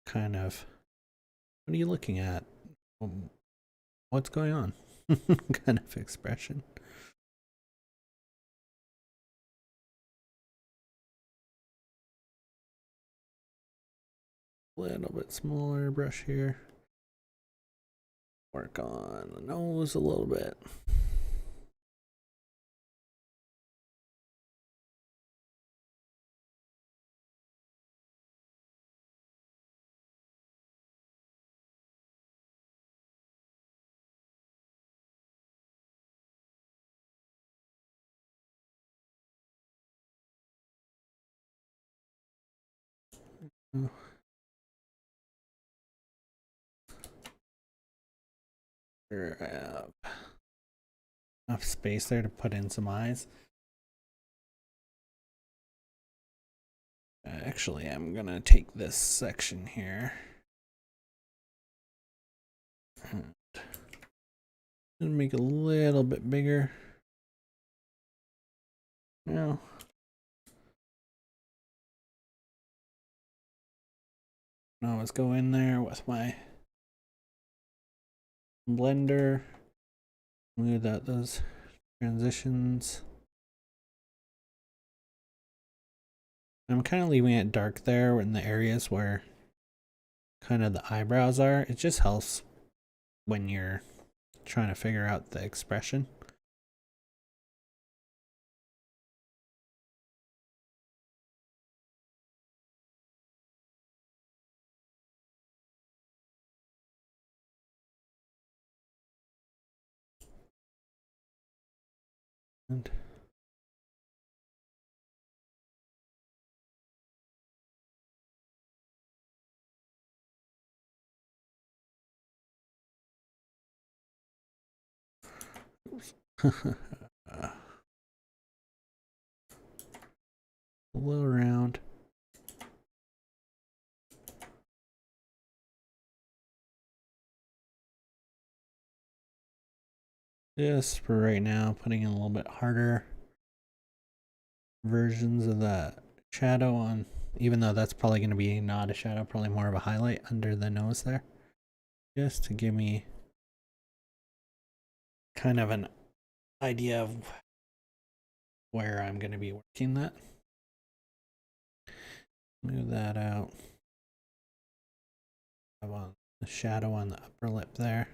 S1: Kind of, what are you looking at? What's going on? Kind of expression. A little bit smaller brush here. Work on the nose a little bit. Oh. Have enough space there to put in some eyes. Actually, I'm gonna take this section here and make it a little bit bigger. Now, let's go in there with my blender, smooth out those transitions. I'm kind of leaving it dark there in the areas where kind of the eyebrows are. It just helps when you're trying to figure out the expression. And a little round. Just for right now, putting in a little bit harder versions of that shadow on, even though that's probably going to be not a shadow, probably more of a highlight under the nose there. Just to give me kind of an idea of where I'm going to be working that. Move that out. I want the shadow on the upper lip there.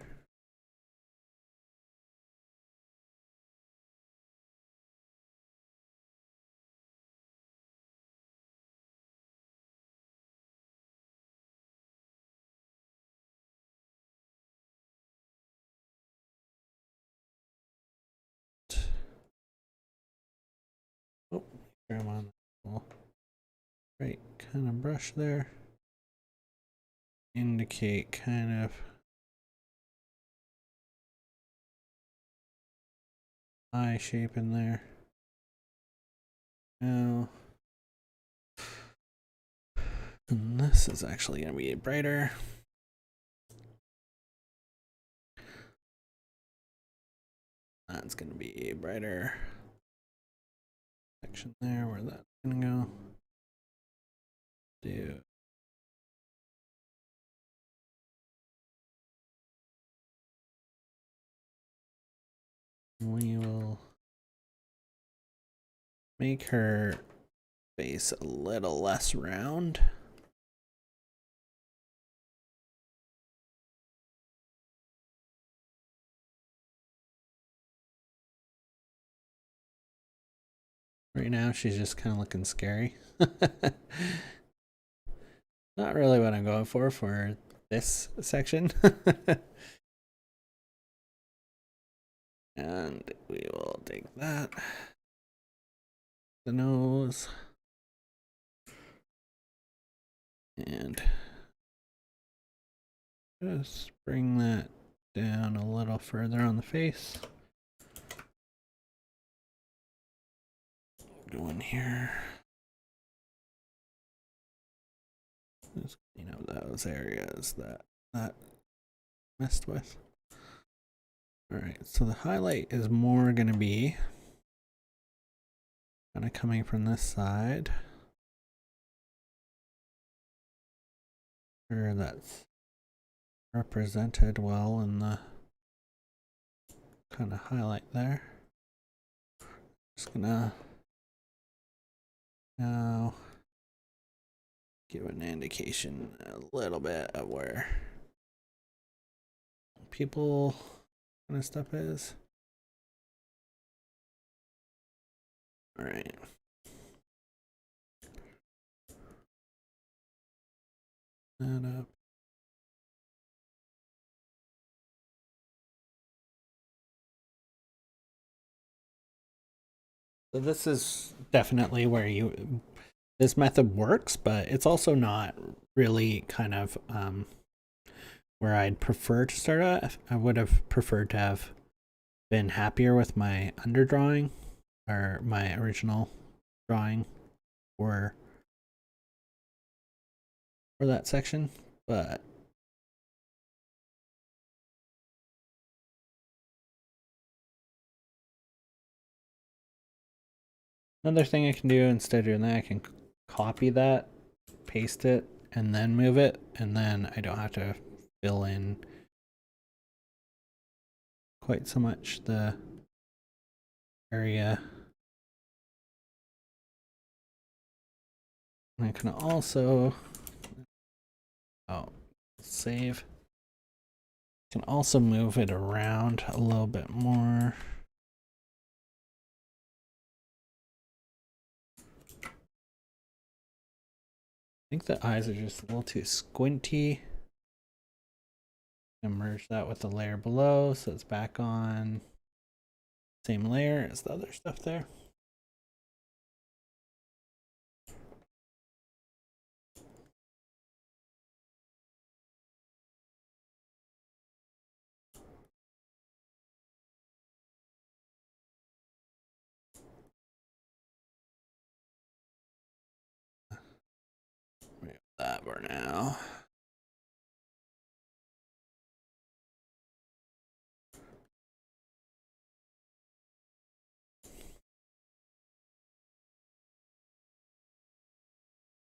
S1: Oh, here I'm on the right kind of brush there. Indicate kind of eye shape in there. Now, and this is actually going to be brighter. That's going to be brighter. section there where that's gonna go. Do we will make her face a little less round. Right now she's just kind of looking scary. Not really what I'm going for this section. And we will take that. The nose. And just bring that down a little further on the face. Go in here. Just clean up those areas that messed with. Alright, so the highlight is more going to be kind of coming from this side. Sure, that's represented well in the kind of highlight there. Just gonna now give an indication a little bit of where people kind of stuff is. All right. That up. So this is definitely where this method works, but it's also not really kind of where I'd prefer to start at. I would have preferred to have been happier with my underdrawing or my original drawing for that section, but another thing I can do instead of doing that, I can copy that, paste it, and then move it, and then I don't have to fill in quite so much the area. And I can also save. Can also move it around a little bit more. I think the eyes are just a little too squinty. And merge that with the layer below so it's back on same layer as the other stuff there. That for now.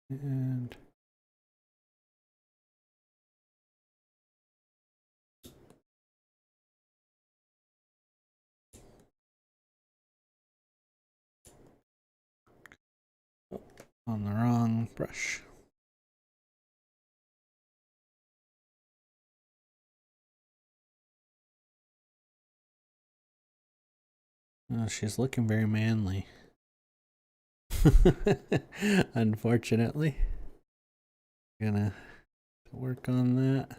S1: And on the wrong brush. Oh, she's looking very manly. Unfortunately. Gonna work on that.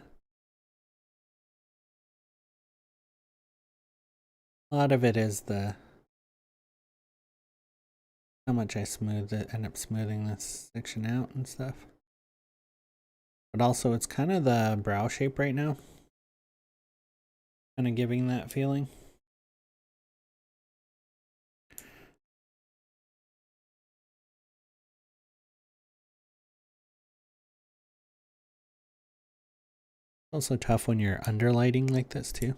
S1: A lot of it is the how much I end up smoothing this section out and stuff. But also it's kind of the brow shape right now. Kind of giving that feeling. Also tough when you're underlighting like this too.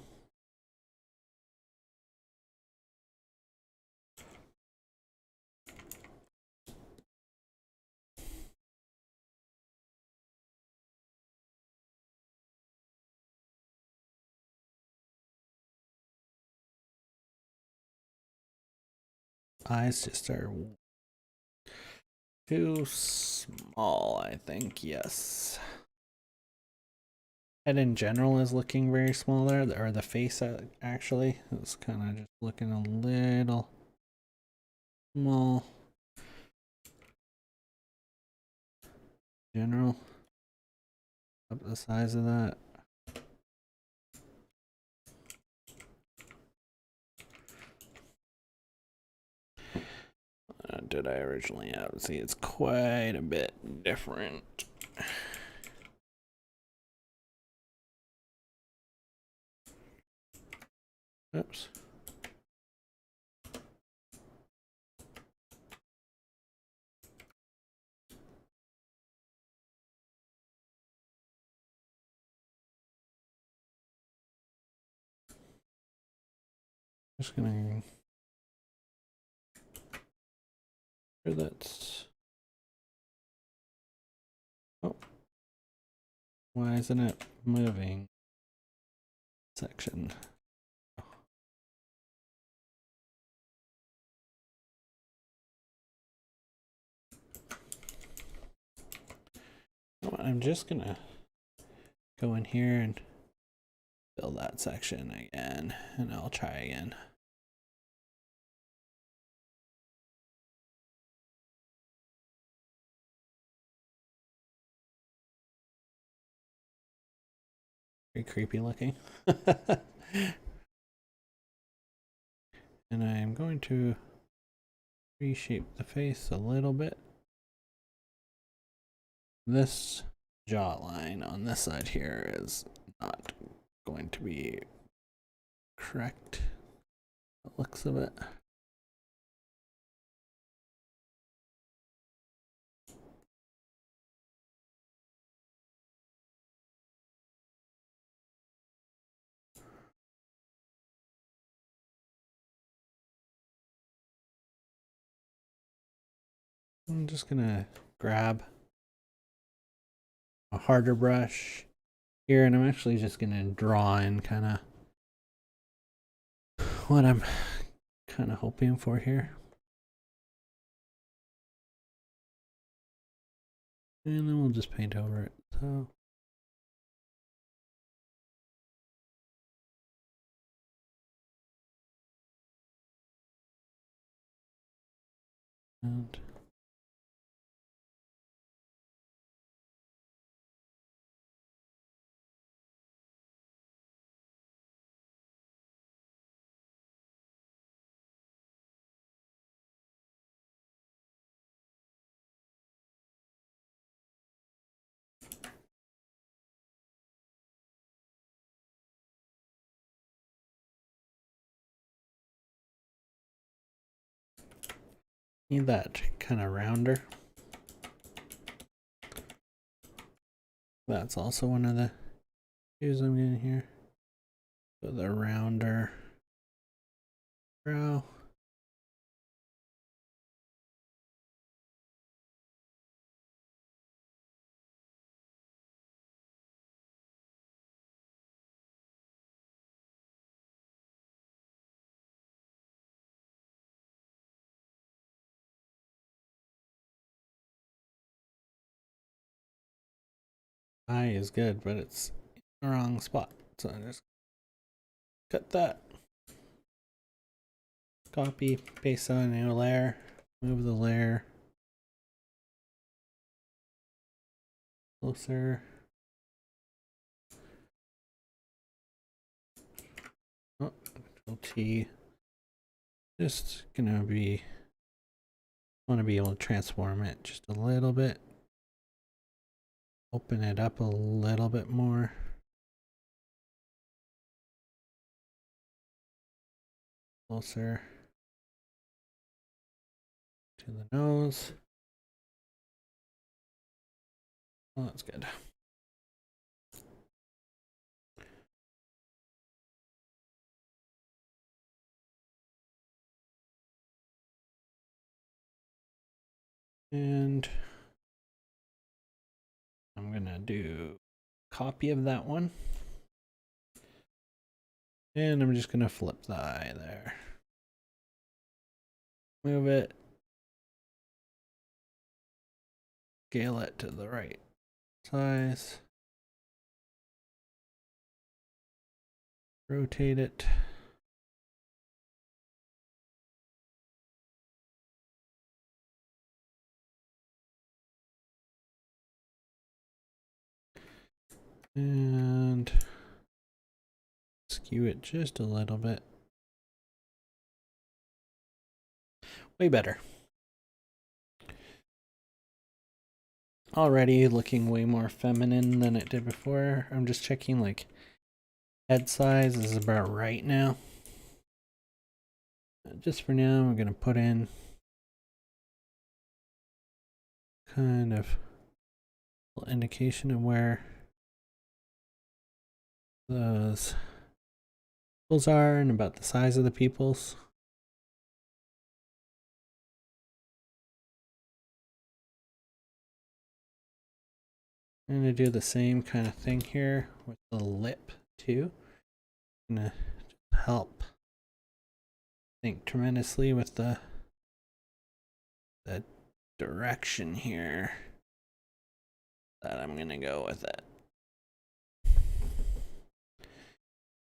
S1: eyes just are too small, I think. Yes. Head in general is looking very small there, or the face actually is kind of just looking a little small. General, up the size of that. Did I originally have? See, it's quite a bit different. Oops. Just gonna sure that's. Oh, why isn't it moving? Section. I'm just gonna go in here and fill that section again, and I'll try again. Very creepy looking. And I'm going to reshape the face a little bit. This jawline on this side here is not going to be correct. The looks of it. I'm just gonna grab a harder brush here, and I'm actually just gonna draw in kind of what I'm kind of hoping for here. And then we'll just paint over it. So and need that kind of rounder. That's also one of the issues I'm getting here. So the rounder brow. Eye is good, but it's in the wrong spot. So I just cut that. Copy, paste on a new layer, move the layer closer. Oh, Control T. Just gonna be, want to be able to transform it just a little bit. Open it up a little bit more. Closer to the nose. Oh, that's good. And I'm gonna do a copy of that one. And I'm just gonna flip the eye there. Move it. Scale it to the right size. Rotate it. And skew it just a little bit. Way better. Already looking way more feminine than it did before. I'm just checking like head size is about right now. Just for now, I'm gonna put in kind of an indication of where those pupils are and about the size of the pupils. I'm gonna do the same kind of thing here with the lip too. I'm gonna help think tremendously with the direction here that I'm gonna go with it.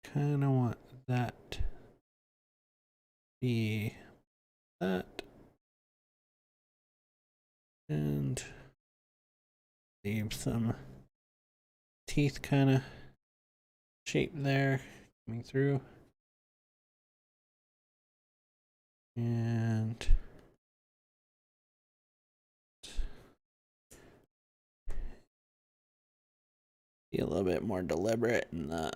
S1: Kind of want that to be that, and leave some teeth kind of shape there coming through, and be a little bit more deliberate in the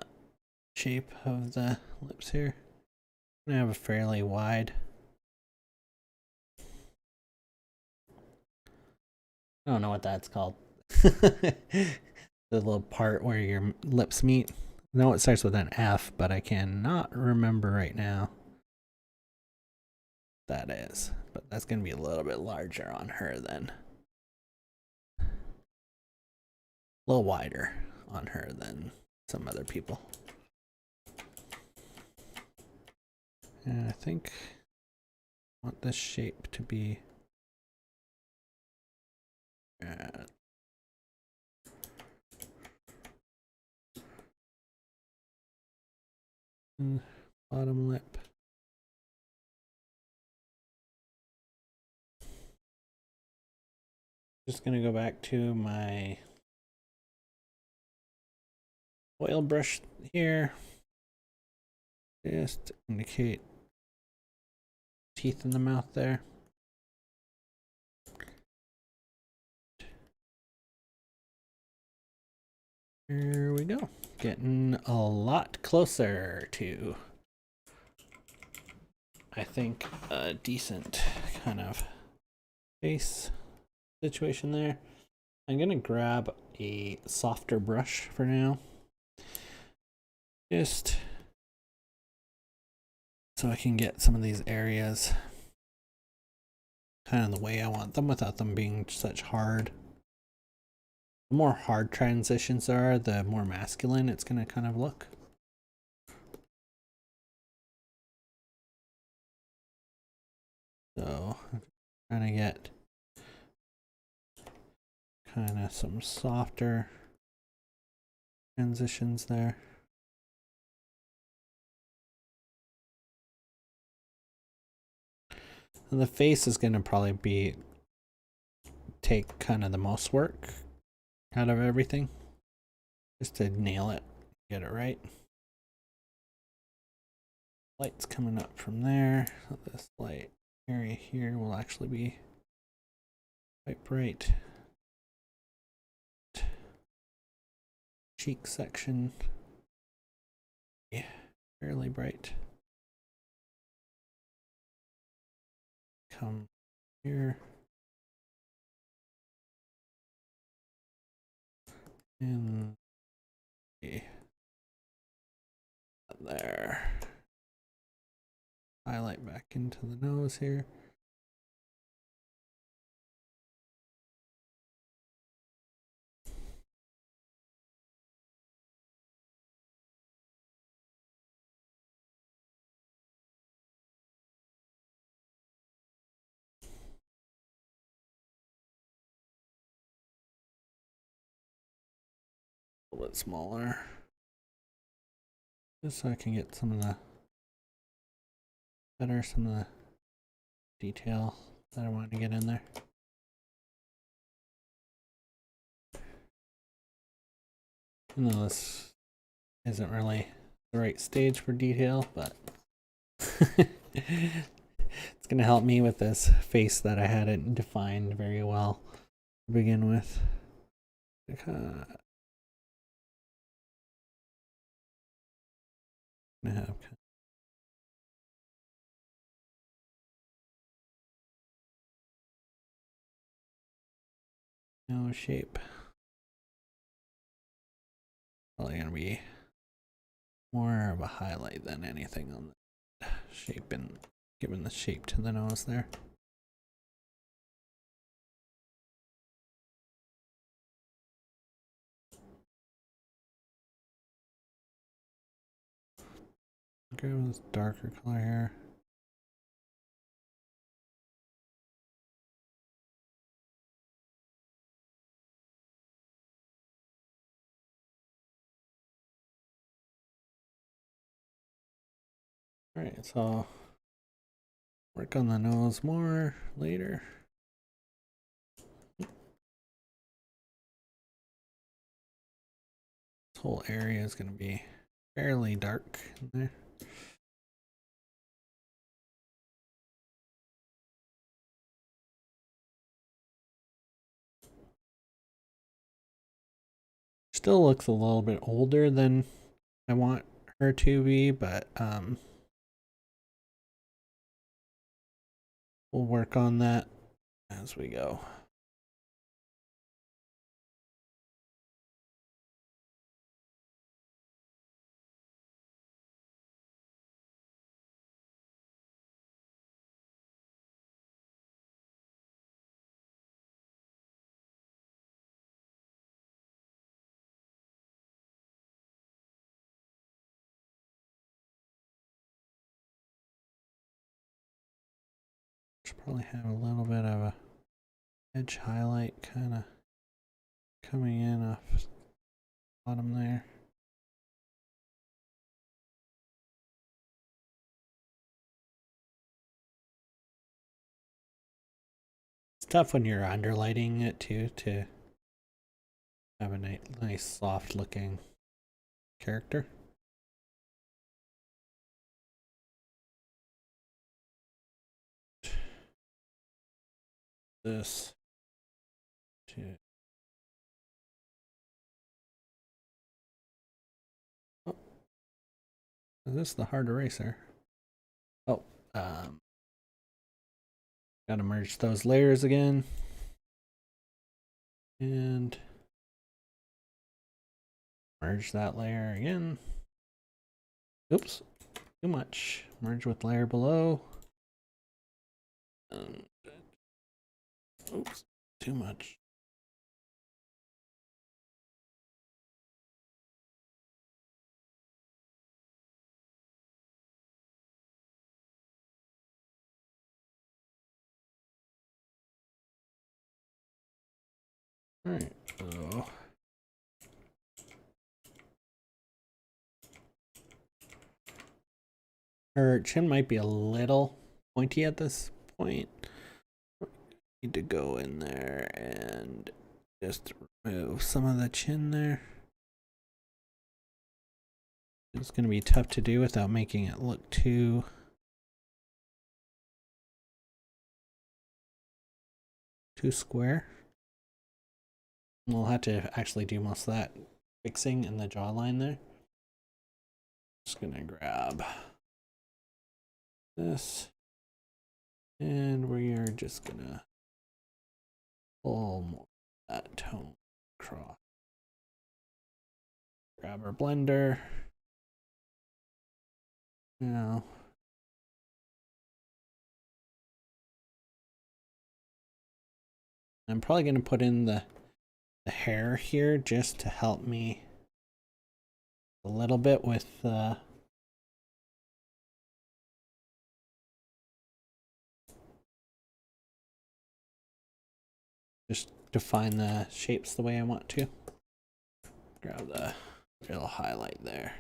S1: shape of the lips here. I'm gonna have a fairly wide. I don't know what that's called. The little part where your lips meet. I know it starts with an F, but I cannot remember right now what that is. But that's gonna be a little bit larger on her then. A little wider on her than some other people. And I think I want this shape to be bottom lip. Just gonna go back to my oil brush here. Just indicate teeth in the mouth there. Here we go. Getting a lot closer to, I think, a decent kind of face situation there. I'm gonna grab a softer brush for now, just so I can get some of these areas kind of the way I want them without them being such hard. The more hard transitions there are, the more masculine it's gonna kind of look. So I'm trying to get kind of some softer transitions there. And the face is going to probably take kind of the most work out of everything, just to nail it, get it right. Light's coming up from there, so this light area here will actually be quite bright. Cheek section, yeah, fairly bright. Come here. And there. Highlight back into the nose here. little bit smaller. Just so I can get some of the detail that I want to get in there. Even though this isn't really the right stage for detail, but it's gonna help me with this face that I hadn't defined very well to begin with. Gonna have no shape. Probably gonna be more of a highlight than anything on the shape and giving the shape to the nose there. Okay, with this darker color here. Alright, so work on the nose more later. This whole area is going to be fairly dark in there. Still looks a little bit older than I want her to be, but we'll work on that as we go. Should probably have a little bit of a edge highlight kind of coming in off the bottom there. It's tough when you're underlighting it too to have a nice soft looking character. This to oh, is this the hard eraser? Oh, gotta merge those layers again. And merge that layer again. Oops, too much. Merge with layer below. Oops, too much. Alright, so her chin might be a little pointy at this point. Need to go in there and just remove some of the chin there. It's going to be tough to do without making it look too square. We'll have to actually do most of that fixing in the jawline there. Just gonna grab this, and we are just gonna pull more of that tone across. Grab our blender. Now, I'm probably gonna put in the hair here just to help me a little bit with just define the shapes the way I want to. grab the little highlight there.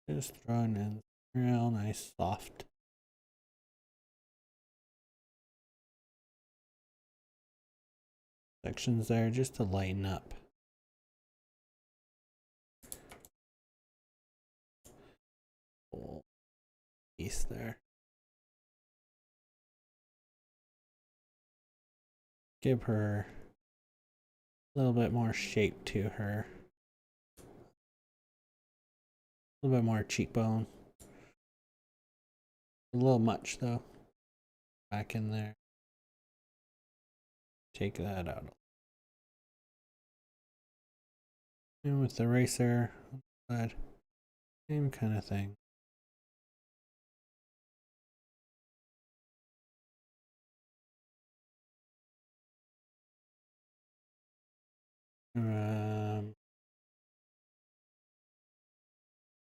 S1: Just throwing in real nice soft sections there just to lighten up. Whole piece there. Give her a little bit more shape to her. A little bit more cheekbone. A little much though. Back in there. Take that out. And with the eraser, same kind of thing.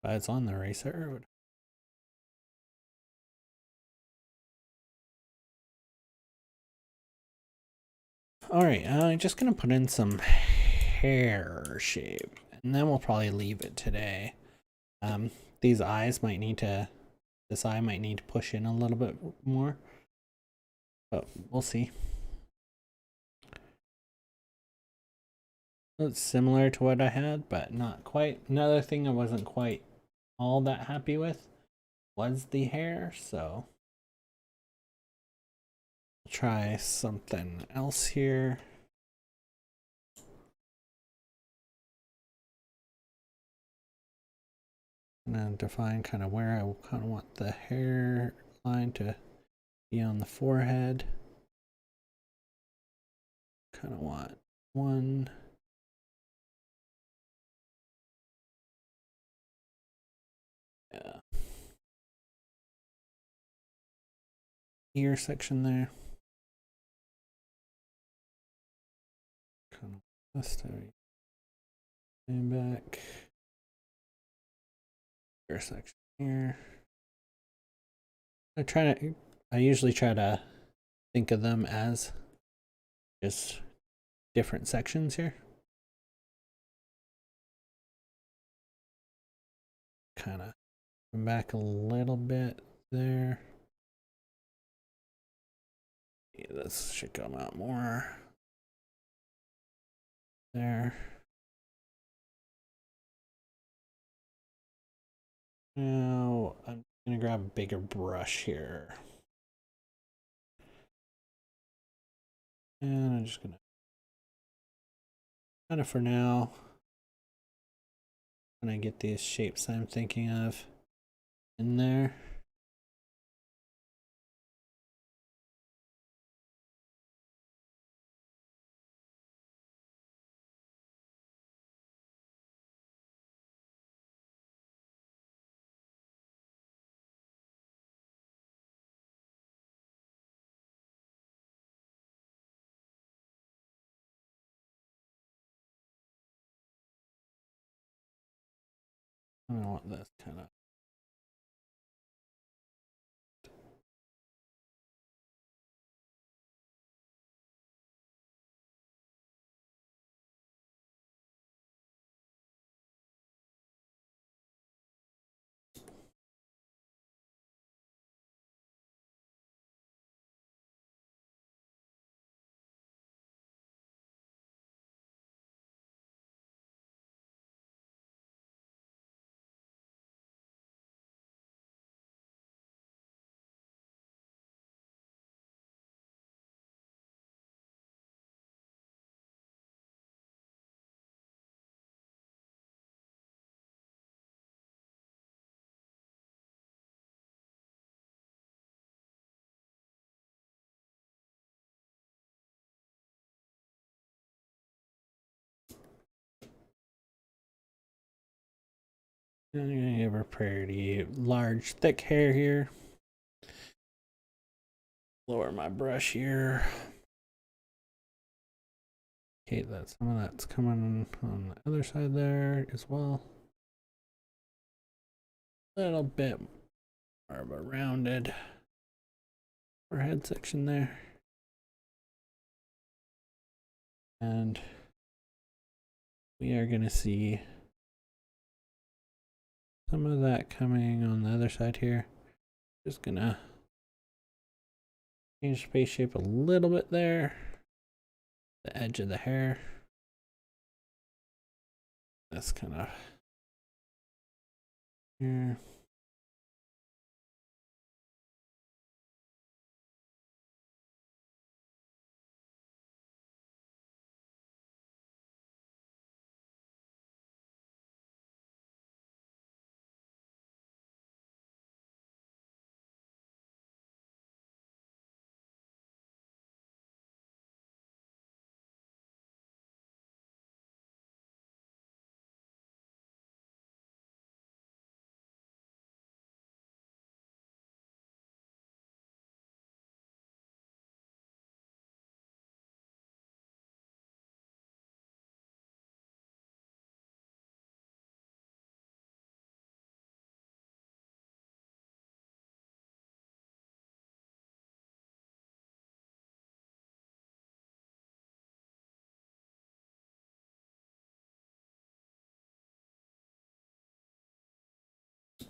S1: But it's on the eraser. All right, I'm just gonna put in some hair shape, and then we'll probably leave it today. These eyes might need to, this eye might need to push in a little bit more, but we'll see. It's similar to what I had, but not quite. Another thing I wasn't quite all that happy with was the hair, so I'll try something else here. And then define kind of where I kind of want the hair line to be on the forehead. Kind of want one. Yeah. Ear section there. Kind of this time. And back. Ear section here. I usually try to think of them as just different sections here. Kind of come back a little bit there. Yeah, this should come out more. There. Now I'm gonna grab a bigger brush here. And I'm just gonna kind of for now, when I get these shapes I'm thinking of in there. I want this kind of I'm gonna give her pretty large, thick hair here. Lower my brush here. Okay, some of that's coming on the other side there as well. A little bit more of a rounded forehead section there. And we are going to see some of that coming on the other side here. Just going to change the face shape a little bit there. The edge of the hair. That's kind of here.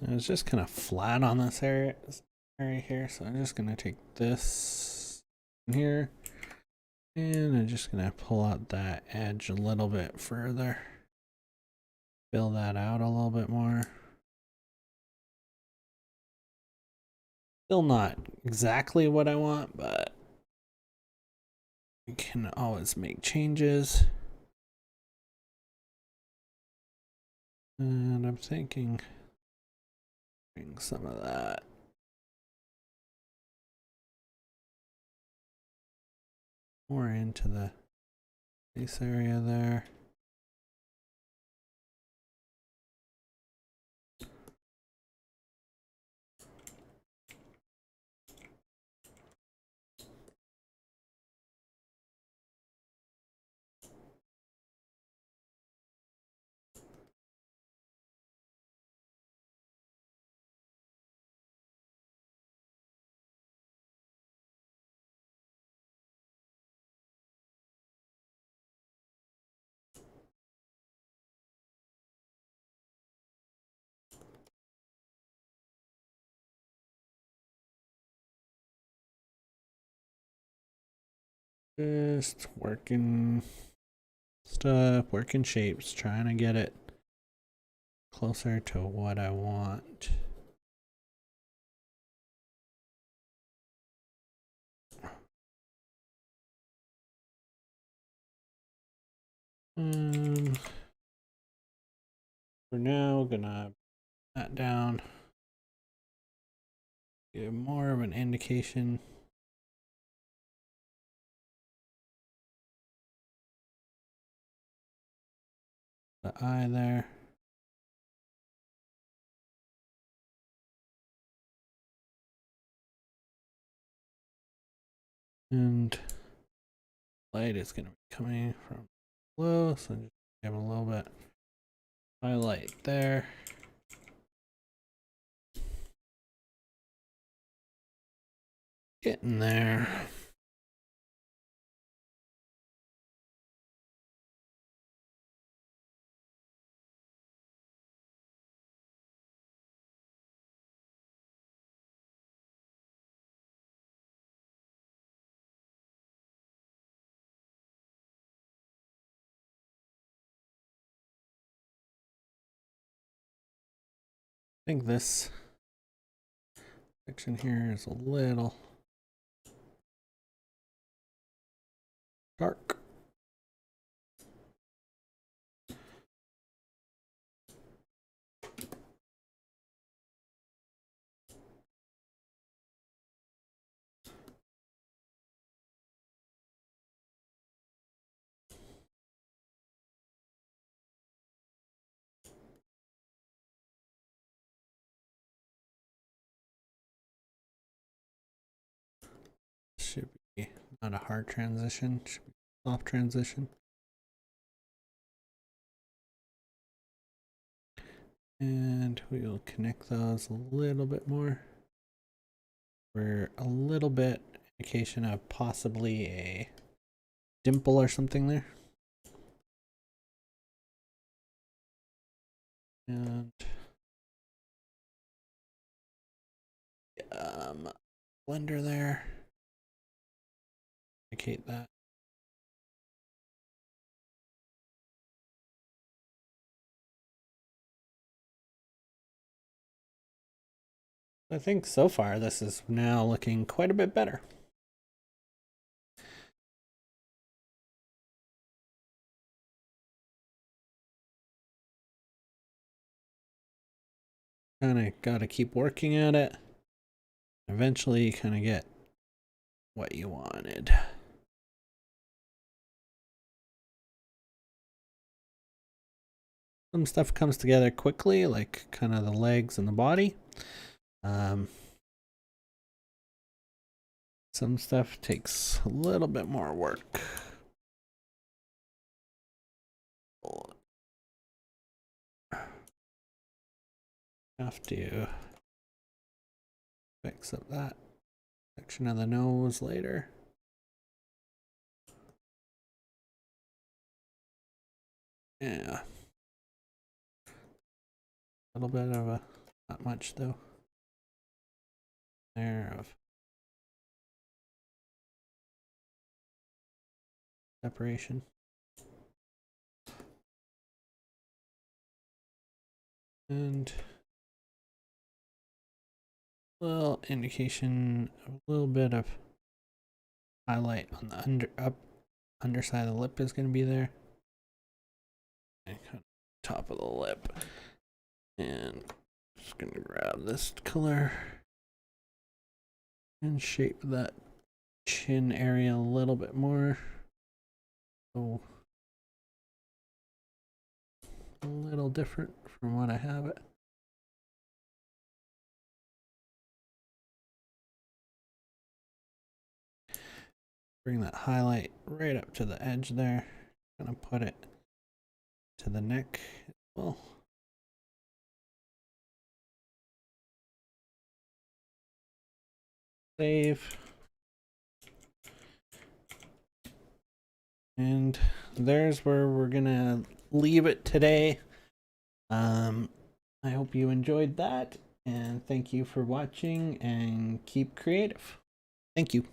S1: It's just kind of flat on this area here, so I'm just gonna take this in here and I'm just gonna pull out that edge a little bit further, fill that out a little bit more. Still not exactly what I want, but we can always make changes. And I'm thinking bring some of that more into the face area there. Just working stuff, working shapes, trying to get it closer to what I want. For now, gonna put that down. Give more of an indication. The eye there. And light is going to be coming from below, so just give a little bit highlight there. Getting there. I think this section here is a little dark. not a hard transition, should be soft transition. And we'll connect those a little bit more. We're a little bit indication of possibly a dimple or something there. And blender there. Indicate that. I think so far this is now looking quite a bit better. Kind of got to keep working at it. Eventually you kind of get what you wanted. Some stuff comes together quickly, like kind of the legs and the body. Some stuff takes a little bit more work. Have to fix up that section of the nose later. Yeah. A little bit of a, not much though. There of separation. And a little indication of a little bit of highlight on the underside of the lip is going to be there. And top of the lip. And just going to grab this color and shape that chin area a little bit more. So a little different from what I have it. Bring that highlight right up to the edge there. Gonna put it to the neck as well. Save. And there's where we're gonna leave it today. I hope you enjoyed that, and thank you for watching, and keep creative. Thank you.